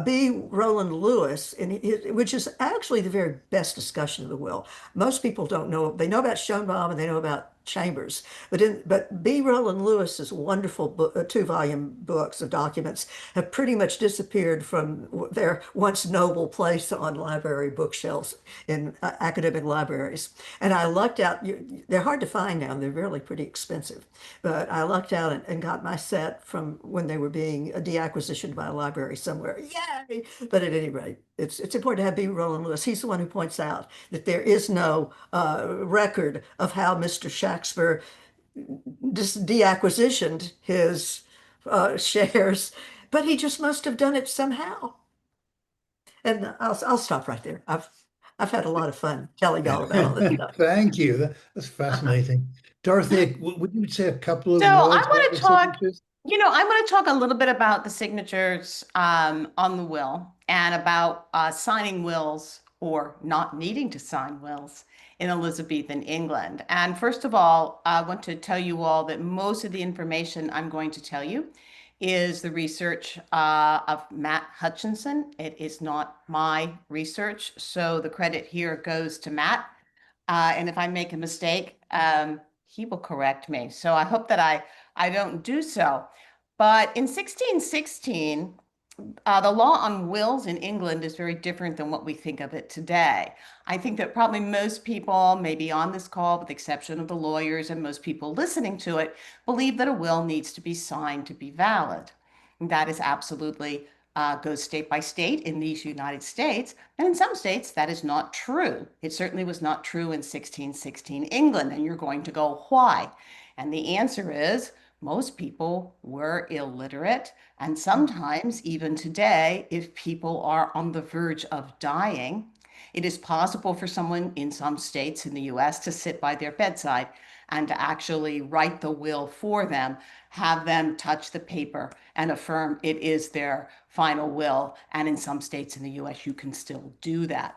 B. Roland Lewis, which is actually the very best discussion of the will. Most people don't know, they know about Schoenbaum and they know about Chambers, but B. Roland Lewis's wonderful 2-volume books of documents have pretty much disappeared from their once noble place on library bookshelves in academic libraries. And I lucked out, they're hard to find now, and they're really pretty expensive, but I lucked out and got my set from when they were being deacquisitioned by a library somewhere. Yay! But at any rate, it's important to have B. Roland Lewis. He's the one who points out that there is no record of how Mr. Shakespeare deacquisitioned his shares, but he just must have done it somehow. And I'll stop right there. I've had a lot of fun telling y'all about all this stuff. Thank you. That's fascinating. Dorothea, would you say a couple of So I words want about to the talk, signatures? I want to talk a little bit about the signatures on the will and about signing wills or not needing to sign wills in Elizabethan England. And first of all, I want to tell you all that most of the information I'm going to tell you is the research of Matt Hutchinson. It is not my research, so the credit here goes to Matt. And if I make a mistake, he will correct me. So I hope that I don't do so. But in 1616, the law on wills in England is very different than what we think of it today. I think that probably most people, maybe on this call, with the exception of the lawyers and most people listening to it, believe that a will needs to be signed to be valid. That is absolutely goes state by state in these United States. And in some states, that is not true. It certainly was not true in 1616 England. And you're going to go, why? And the answer is most people were illiterate. And sometimes, even today, if people are on the verge of dying, it is possible for someone in some states in the US to sit by their bedside and to actually write the will for them, have them touch the paper and affirm it is their final will. And in some states in the US, you can still do that.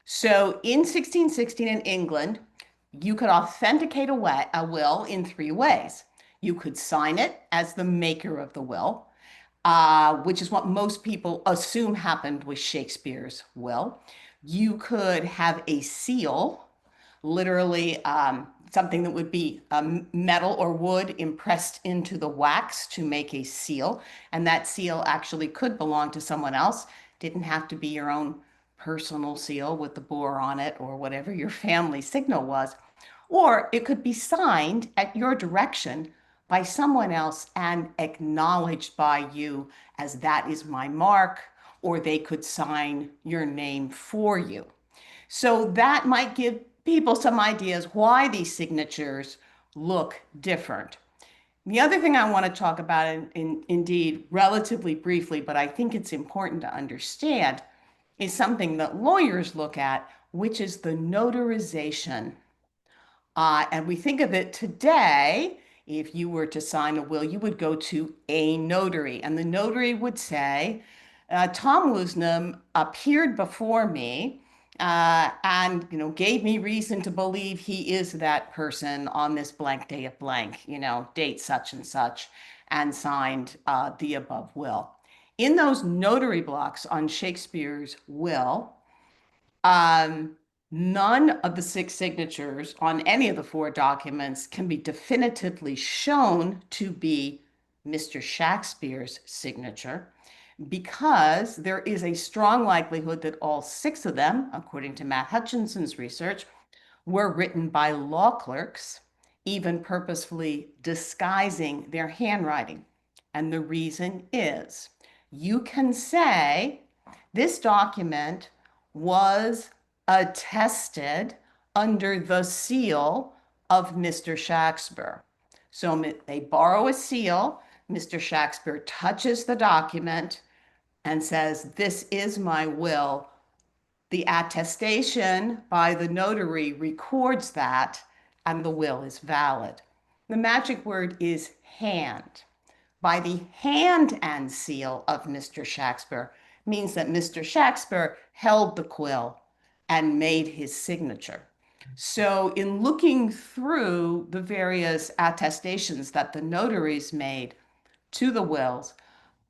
So in 1616 in England, you could authenticate a will in three ways. You could sign it as the maker of the will, which is what most people assume happened with Shakespeare's will. You could have a seal, literally something that would be metal or wood impressed into the wax to make a seal. And that seal actually could belong to someone else. Didn't have to be your own personal seal with the boar on it or whatever your family signal was. Or it could be signed at your direction by someone else and acknowledged by you as that is my mark, or they could sign your name for you. So that might give people some ideas why these signatures look different. The other thing I want to talk about, indeed, relatively briefly, but I think it's important to understand, is something that lawyers look at, which is the notarization. And we think of it today, if you were to sign a will, you would go to a notary, and the notary would say, Tom Woosnam appeared before me and gave me reason to believe he is that person on this blank day of blank, date such and signed the above will. In those notary blocks on Shakespeare's will, none of the six signatures on any of the four documents can be definitively shown to be Mr. Shakespeare's signature, because there is a strong likelihood that all six of them, according to Matt Hutchinson's research, were written by law clerks, even purposefully disguising their handwriting. And the reason is, you can say this document was attested under the seal of Mr. Shakespeare. So they borrow a seal, Mr. Shakespeare touches the document and says, this is my will. The attestation by the notary records that, and the will is valid. The magic word is hand. By the hand and seal of Mr. Shakespeare means that Mr. Shakespeare held the quill and made his signature. So in looking through the various attestations that the notaries made to the wills,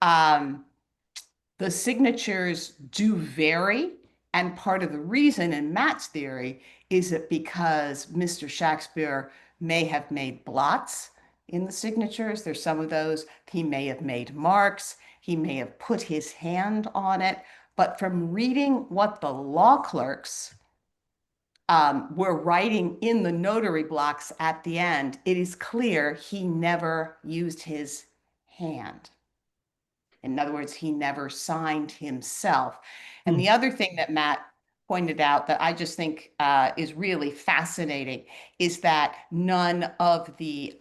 the signatures do vary. And part of the reason in Matt's theory is that because Mr. Shakespeare may have made blots in the signatures, there's some of those, he may have made marks, he may have put his hand on it. But from reading what the law clerks were writing in the notary blocks at the end, it is clear he never used his hand. In other words, he never signed himself. And the other thing that Matt pointed out that I just think is really fascinating is that none of the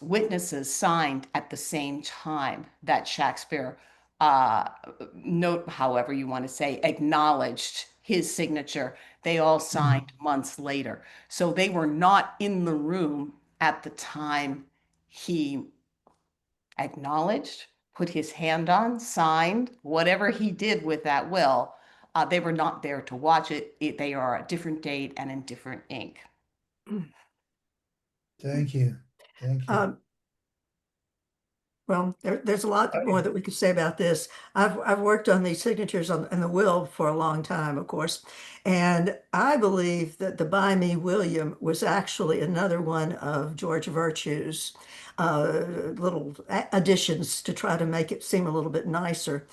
witnesses signed at the same time that Shakespeare, however you want to say, acknowledged his signature. They all signed months later. So they were not in the room at the time he acknowledged, put his hand on, signed, whatever he did with that will, they were not there to watch it. They are a different date and in different ink. Thank you. Thank you. Well, there's a lot more that we could say about this. I've worked on these signatures in the will for a long time, of course, and I believe that the By Me William was actually another one of George Virtue's little additions to try to make it seem a little bit nicer.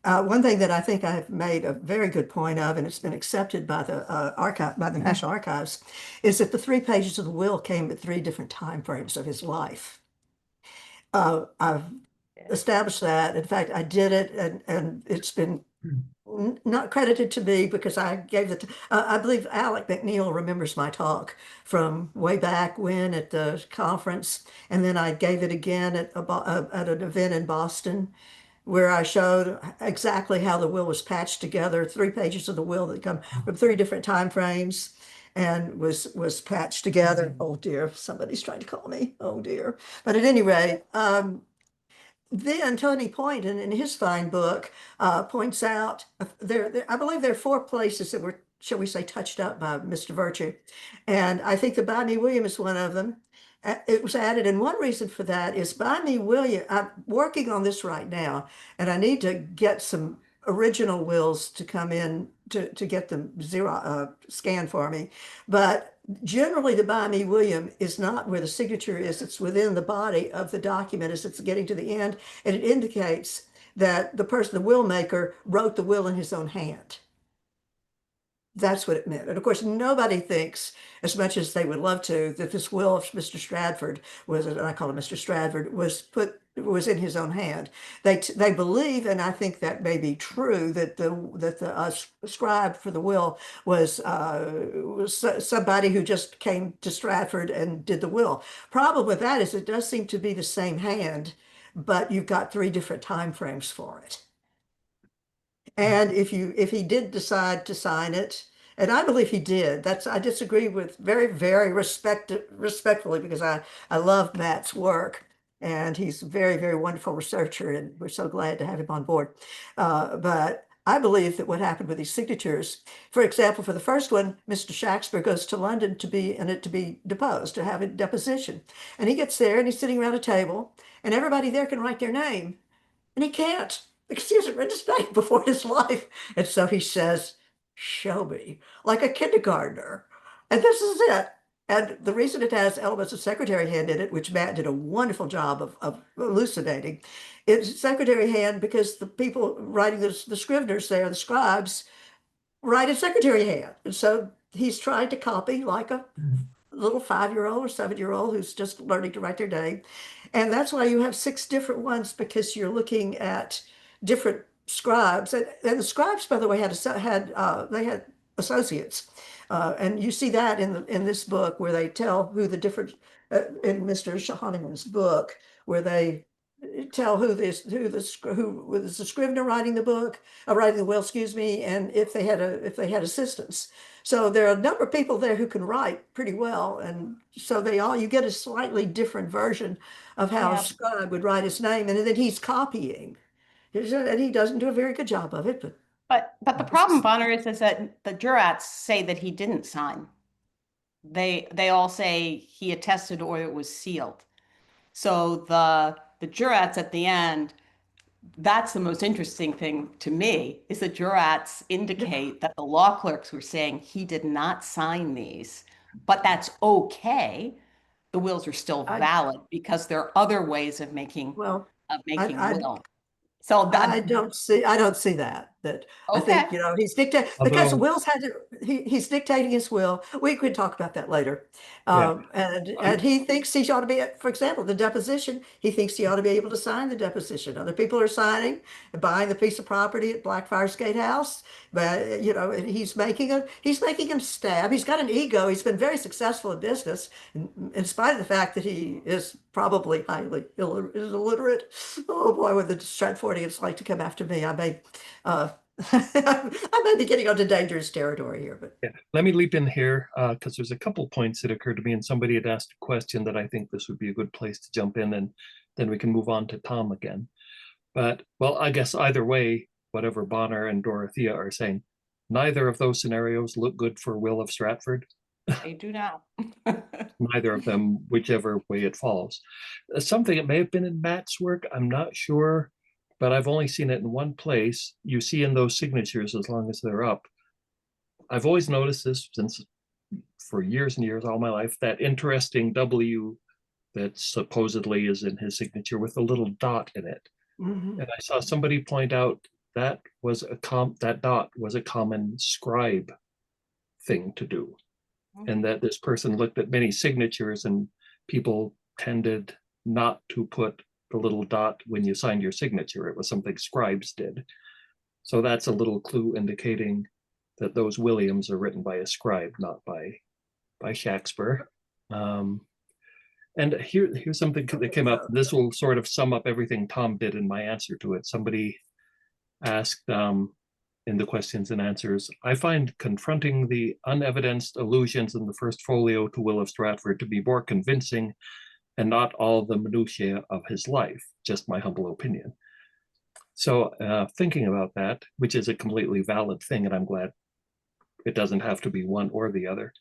One thing that I think I've made a very good point of, and it's been accepted by the by the National Archives, is that the 3 pages of the will came at 3 different time frames of his life. I've established that. In fact, I did it, and it's been not credited to me because I gave it. I believe Alec McNeil remembers my talk from way back when at the conference, and then I gave it again at an event in Boston, where I showed exactly how the will was patched together. 3 pages of the will that come from 3 different time frames. And was patched together. Oh dear, somebody's trying to call me. Oh dear. But at any rate, then Tony Poynton in his fine book points out I believe there are 4 places that were, shall we say, touched up by Mr. Virtue. And I think the By Me William is one of them. It was added, and one reason for that is By Me William. I'm working on this right now, and I need to get some original wills to come in to get them scanned for me. But generally the By Me William is not where the signature is, it's within the body of the document as it's getting to the end, and it indicates that the will maker wrote the will in his own hand. That's what it meant. And of course, nobody thinks, as much as they would love to, that this will of Mr. Stratford was, and I call him Mr. Stratford, was in his own hand. They believe, and I think that may be true, that the scribe for the will was somebody who just came to Stratford and did the will. Problem with that is it does seem to be the same hand, but you've got 3 different time frames for it. And if he did decide to sign it, and I believe he did, I disagree with very, very respectfully, because I love Matt's work, and he's a very, very wonderful researcher, and we're so glad to have him on board. But I believe that what happened with these signatures, for example, for the first one, Mr. Shakespeare goes to London to be deposed, to have a deposition. And he gets there and he's sitting around a table, and everybody there can write their name, and he can't, because he hasn't read his name before his life. And so he says, show me, like a kindergartner. And this is it. And the reason it has elements of secretary hand in it, which Matt did a wonderful job of elucidating, it's secretary hand because the people writing the scriveners there, the scribes, write in secretary hand. And so he's trying to copy like a little 5-year-old or 7-year-old who's just learning to write their name. And that's why you have 6 different ones, because you're looking at different scribes. And the scribes, by the way, they had associates. And you see that in this book, where they tell who the different, in Mr. Shahaniman's book, where they tell who was the scrivener writing the book, writing the will, excuse me, and if they had assistants. So there are a number of people there who can write pretty well, and so you get a slightly different version of how a scribe would write his name, and then he's copying, and he doesn't do a very good job of it. But the problem, Bonner, is that the jurats say that he didn't sign. They all say he attested or it was sealed. So the jurats at the end, that's the most interesting thing to me, is the jurats indicate that the law clerks were saying he did not sign these, but that's okay. The wills are still valid because there are other ways of making will. So I don't see that. I think, he's dictating, because Will's he's dictating his will. We could talk about that later. And he thinks he ought to be, for example, the deposition, he thinks he ought to be able to sign the deposition. Other people are signing and buying the piece of property at Blackfriars Gatehouse, but he's making him stab. He's got an ego. He's been very successful in business, in spite of the fact that he is probably highly illiterate. Oh boy, would the Stratfordians like to come after me. I may I might be getting onto dangerous territory here, but Yeah, let me leap in here because there's a couple points that occurred to me, and somebody had asked a question that I think this would be a good place to jump in, and then we can move on to Tom again. But, well, I guess either way, whatever Bonner and Dorothea are saying, neither of those scenarios look good for Will of Stratford. They do now. Neither of them, whichever way it falls. Something, it may have been in Matt's work, I'm not sure, but I've only seen it in one place. You see in those signatures, as long as they're up. I've always noticed this since for years and years, all my life, that interesting W that supposedly is in his signature with a little dot in it. Mhm. And I saw somebody point out that was that dot was a common scribe thing to do. And that this person looked at many signatures and people tended not to put the little dot when you signed your signature. It was something scribes did. So that's a little clue indicating that those Williams are written by a scribe, not by Shakespeare. And here's something that came up. This will sort of sum up everything Tom did in my answer to it. Somebody asked in the questions and answers, I find confronting the unevidenced allusions in the first folio to Will of Stratford to be more convincing and not all the minutiae of his life, just my humble opinion. So thinking about that, which is a completely valid thing, and I'm glad it doesn't have to be one or the other.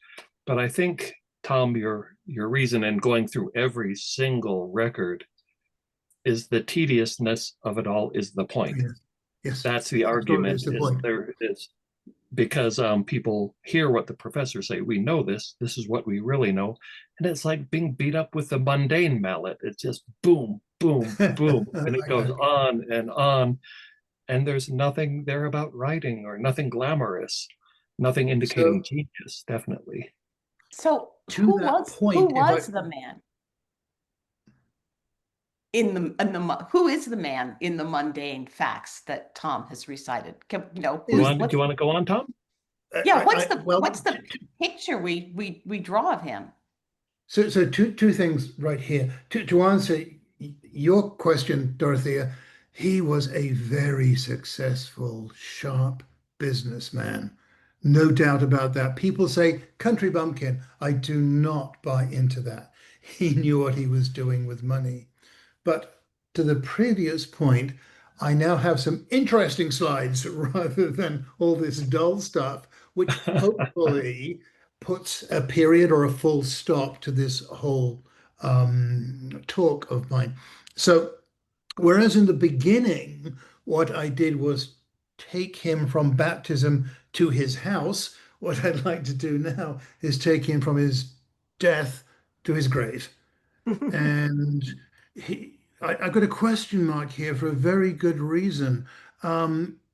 But I think, Tom, your reason in going through every single record is the tediousness of it all is the point. Yes. Yes. That's the argument. The point. There is because people hear what the professors say. We know this. This is what we really know, and it's like being beat up with a mundane mallet. It's just boom, boom, boom, and it goes on, and there's nothing there about writing or nothing glamorous, nothing indicating genius. Definitely. So To who that was point, the man who is the man in the mundane facts that Tom has recited? Do you want to go on, Tom? Yeah, what's the picture we draw of him? So two things right here. To answer your question, Dorothea, he was a very successful, sharp businessman. No doubt about that. People say country bumpkin. I do not buy into that. He knew what he was doing with money. But to the previous point, I now have some interesting slides rather than all this dull stuff, which hopefully puts a period or a full stop to this whole talk of mine. So, whereas in the beginning, what I did was take him from baptism to his house, what I'd like to do now is take him from his death to his grave. And I got a question mark here for a very good reason.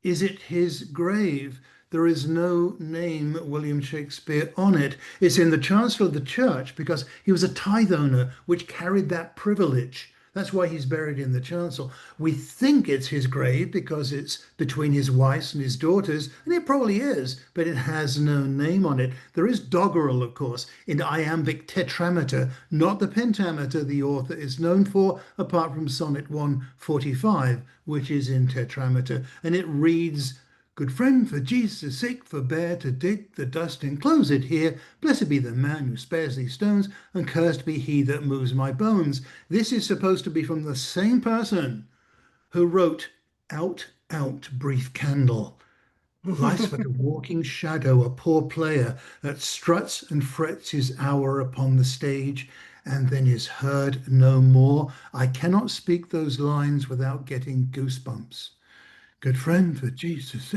Is it his grave? There is no name William Shakespeare on it. It's in the chancel of the church because he was a tithe owner, which carried that privilege. That's why he's buried in the chancel. We think it's his grave because it's between his wife and his daughters, and it probably is, but it has no name on it. There is doggerel, of course, in iambic tetrameter, not the pentameter the author is known for, apart from Sonnet 145, which is in tetrameter, and it reads, "Good friend, for Jesus' sake, forbear to dig the dust, enclose it here. Blessed be the man who spares these stones, and cursed be he that moves my bones." This is supposed to be from the same person who wrote Out, out, brief candle. Life's but a walking shadow, a poor player that struts and frets his hour upon the stage, and then is heard no more. I cannot speak those lines without getting goosebumps. Good friend, for Jesus.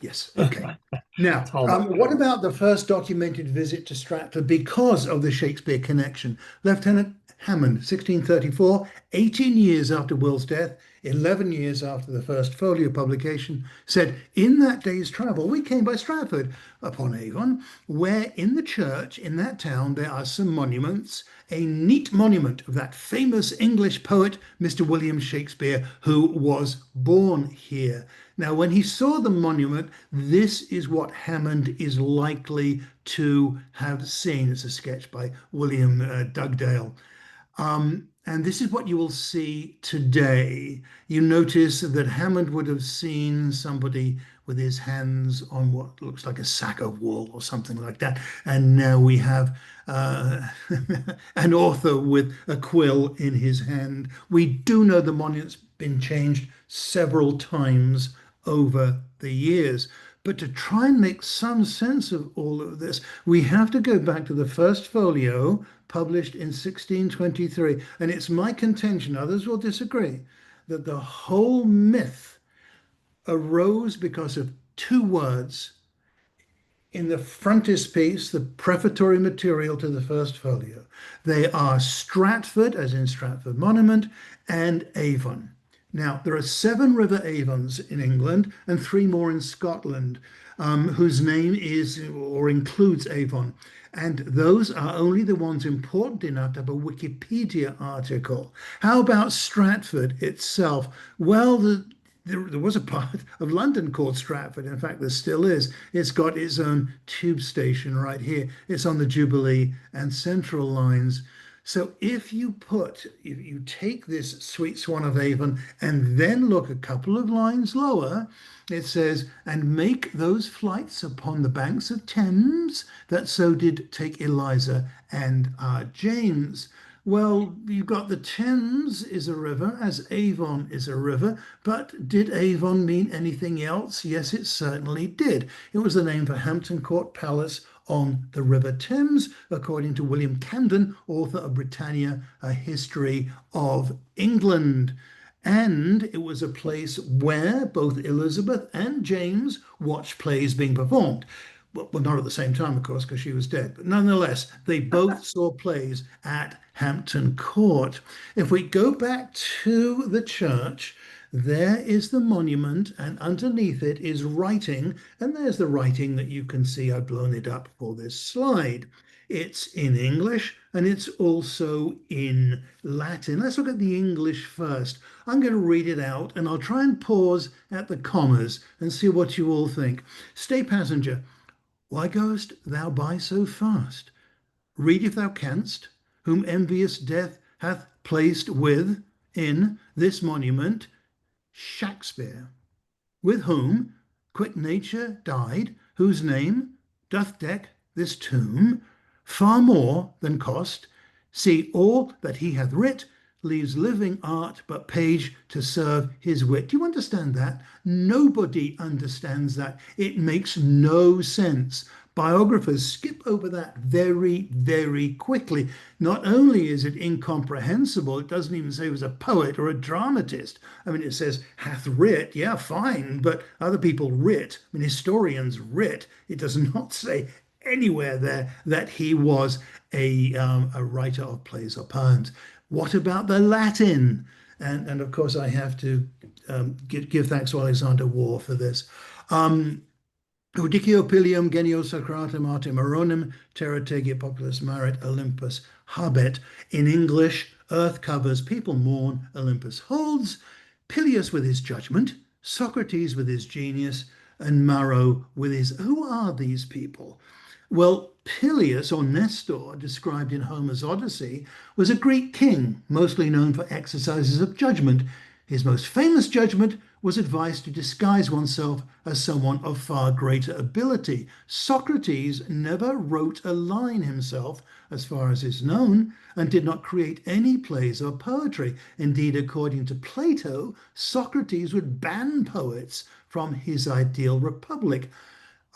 Yes, okay. Now, what about the first documented visit to Stratford because of the Shakespeare connection? Lieutenant Hammond, 1634, 18 years after Will's death, 11 years after the first folio publication, said, "In that day's travel, we came by Stratford-upon-Avon, where in the church in that town there are some monuments, a neat monument of that famous English poet, Mr. William Shakespeare, who was born here." Now, when he saw the monument, this is what Hammond is likely to have seen. It's a sketch by William Dugdale. And this is what you will see today. You notice that Hammond would have seen somebody with his hands on what looks like a sack of wool or something like that. And now we have an author with a quill in his hand. We do know the monument's been changed several times over the years. But to try and make some sense of all of this, we have to go back to the first folio published in 1623. And it's my contention, others will disagree, that the whole myth arose because of two words in the frontispiece, the prefatory material to the first folio. They are Stratford, as in Stratford Monument, and Avon. Now, there are 7 river Avons in England and 3 more in Scotland, whose name is or includes Avon. And those are only the ones important enough to have a Wikipedia article. How about Stratford itself? Well, there was a part of London called Stratford. In fact, there still is. It's got its own tube station right here. It's on the Jubilee and Central lines. So if you take this Sweet Swan of Avon and then look a couple of lines lower, it says, and make those flights upon the banks of Thames that so did take Eliza and our James. Well, you've got the Thames is a river, as Avon is a river, but did Avon mean anything else? Yes, it certainly did. It was the name for Hampton Court Palace on the River Thames, according to William Camden, author of Britannia, A History of England. And it was a place where both Elizabeth and James watched plays being performed. Well, not at the same time, of course, because she was dead. But nonetheless, they both saw plays at Hampton Court. If we go back to the church, there is the monument, and underneath it is writing, and there's the writing that you can see. I've blown it up for this slide. It's in English, and it's also in Latin. Let's look at the English first. I'm going to read it out, and I'll try and pause at the commas and see what you all think. Stay, passenger. Why goest thou by so fast? Read if thou canst, whom envious death hath placed within this monument, Shakespeare, with whom quick nature died, whose name doth deck this tomb, far more than cost. See, all that he hath writ leaves living art but page to serve his wit. Do you understand that? Nobody understands that. It makes no sense. Biographers skip over that very, very quickly. Not only is it incomprehensible, it doesn't even say he was a poet or a dramatist. I mean, it says hath writ, yeah, fine, but other people writ. I mean, historians writ. It does not say anywhere there that he was a writer of plays or poems. What about the Latin? And of course, I have to give thanks to Alexander Waugh for this. Udicio pilium genio sacratum arte maronem terra tegia populus maret Olympus habet. In English, earth covers, people mourn, Olympus holds. Peleus with his judgment, Socrates with his genius, and Maro with his... Who are these people? Well, Peleus, or Nestor, described in Homer's Odyssey, was a Greek king, mostly known for exercises of judgment. His most famous judgment was advice to disguise oneself as someone of far greater ability. Socrates never wrote a line himself, as far as is known, and did not create any plays or poetry. Indeed, according to Plato, Socrates would ban poets from his ideal republic.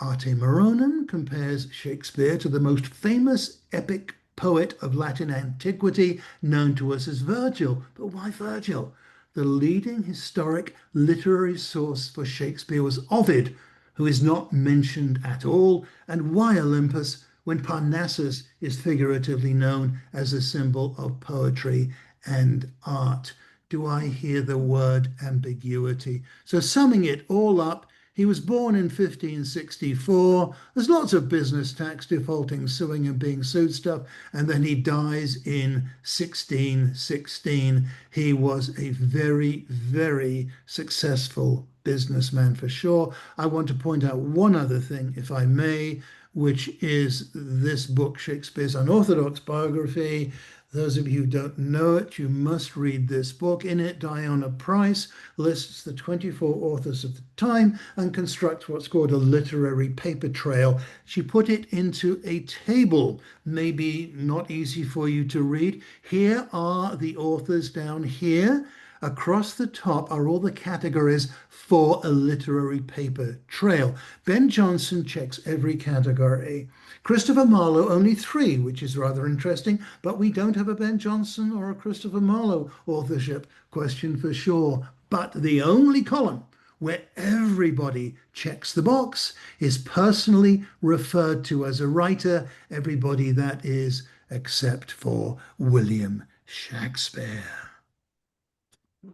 Arte Maronem compares Shakespeare to the most famous epic poet of Latin antiquity, known to us as Virgil. But why Virgil? The leading historic literary source for Shakespeare was Ovid, who is not mentioned at all. And why Olympus, when Parnassus is figuratively known as a symbol of poetry and art? Do I hear the word ambiguity? So summing it all up, he was born in 1564. There's lots of business, tax defaulting, suing and being sued stuff. And then he dies in 1616. He was a very, very successful businessman for sure. I want to point out one other thing, if I may, which is this book, Shakespeare's Unorthodox Biography. Those of you who don't know it, you must read this book. In it, Diana Price lists the 24 authors of the time and constructs what's called a literary paper trail. She put it into a table, maybe not easy for you to read. Here are the authors down here. Across the top are all the categories for a literary paper trail. Ben Jonson checks every category. Christopher Marlowe, only 3, which is rather interesting, but we don't have a Ben Jonson or a Christopher Marlowe authorship question for sure. But the only column where everybody checks the box is personally referred to as a writer, everybody that is, except for William Shakespeare.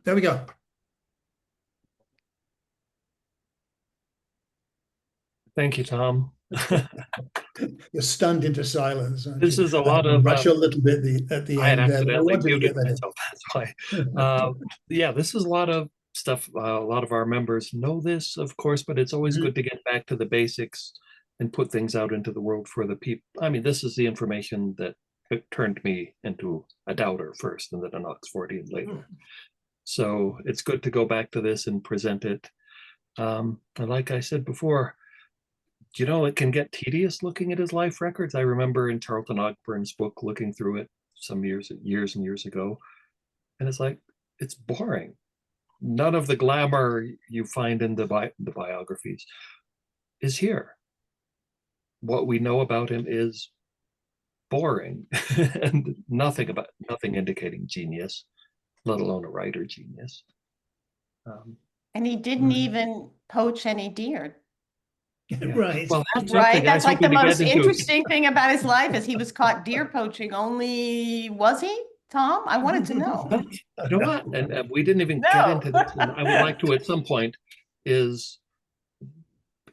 There we go. Thank you, Tom. You're stunned into silence, aren't This you? is a lot of rush a little bit at the I had end there, but I accidentally wanted to muted get that in. myself. That's why. Yeah, this is a lot of stuff. A lot of our members know this, of course, but it's always good to get back to the basics and put things out into the world for the people. I mean, this is the information that turned me into a doubter first and then an Oxfordian later. So it's good to go back to this and present it. And like I said before, you know, it can get tedious looking at his life records. I remember in Charlton Ogbur's book, looking through it some years and years ago, and it's like, it's boring. None of the glamour you find in the biographies is here. What we know about him is boring and nothing indicating genius, let alone a writer genius. And he didn't even poach any deer. Yeah. Right. Well, that's Right, something I that's like was the hoping to most get into. interesting thing about his life is he was caught deer poaching only, was he, Tom? I wanted to know. You know what? And we didn't even get No. into this. And I would like to at some point is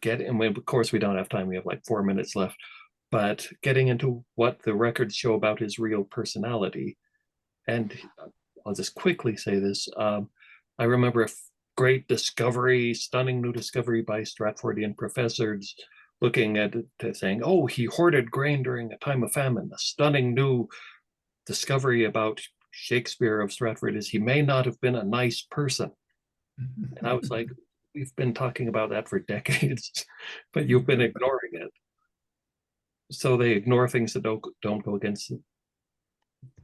and of course we don't have time. We have like 4 minutes left, but getting into what the records show about his real personality. And I'll just quickly say this. I remember a great discovery, stunning new discovery by Stratfordian professors looking at it, saying, oh, he hoarded grain during a time of famine. A stunning new discovery about Shakespeare of Stratford is he may not have been a nice person. And I was like, we've been talking about that for decades, but you've been ignoring it. So they ignore things that don't go against it.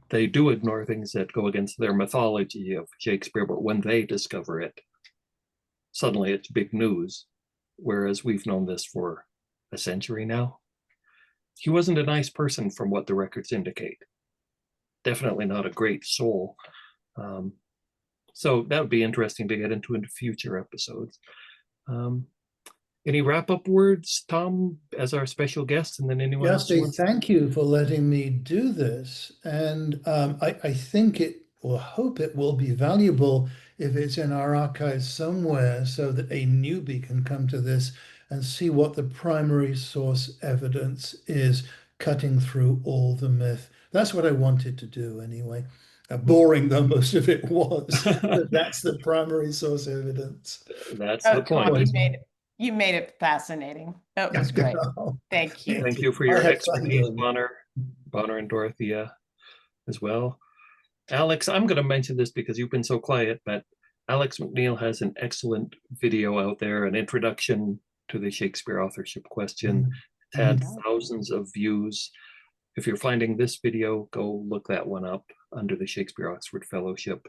They do ignore things that go against their mythology of Shakespeare, but when they discover it, suddenly it's big news. Whereas we've known this for a century now. He wasn't a nice person from what the records indicate. Definitely not a great soul. So that would be interesting to get into in future episodes. Any wrap-up words, Tom, as our special guest, and then anyone else? Thank you for letting me do this. And I think or hope it will be valuable if it's in our archives somewhere so that a newbie can come to this and see what the primary source evidence is, cutting through all the myth. That's what I wanted to do anyway. Boring though most of it was, but that's the primary source evidence. That's the Tom, point. you made it fascinating. That was great. Thank you. Thank you for your expertise, Bonner and Dorothea as well. Alex, I'm going to mention this because you've been so quiet, but Alex McNeil has an excellent video out there, an introduction to the Shakespeare authorship question. It's had thousands of views. If you're finding this video, go look that one up under the Shakespeare Oxford Fellowship.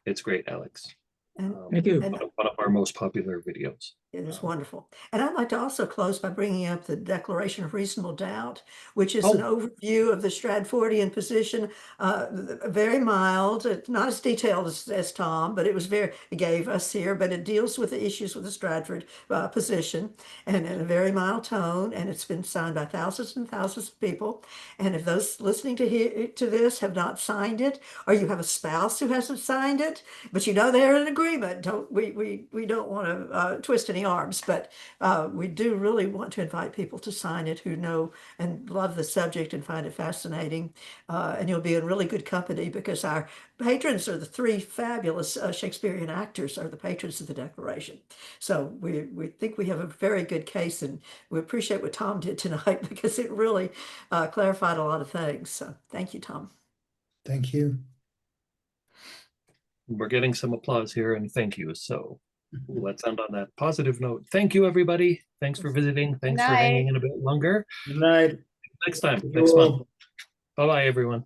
It's great, Alex. Thank you. One of our most popular videos. It is wonderful. And I'd like to also close by bringing up the Declaration of Reasonable Doubt, which is an overview of the Stratfordian position, very mild, not as detailed as Tom, but it gave us here, but it deals with the issues with the Stratford position and in a very mild tone. And it's been signed by thousands and thousands of people. And if those listening to this have not signed it, or you have a spouse who hasn't signed it, but you know they're in agreement, we don't want to twist any arms, but we do really want to invite people to sign it who know and love the subject and find it fascinating. And you'll be in really good company because our patrons are the 3 fabulous Shakespearean actors are the patrons of the Declaration. So we think we have a very good case, and we appreciate what Tom did tonight because it really clarified a lot of things. So thank you, Tom. Thank you. We're getting some applause here and thank you. So let's end on that positive note. Thank you, everybody. Thanks for visiting. Thanks for hanging night. in a bit longer. Good night. Next time, Thank you next all. month. Bye-bye, everyone.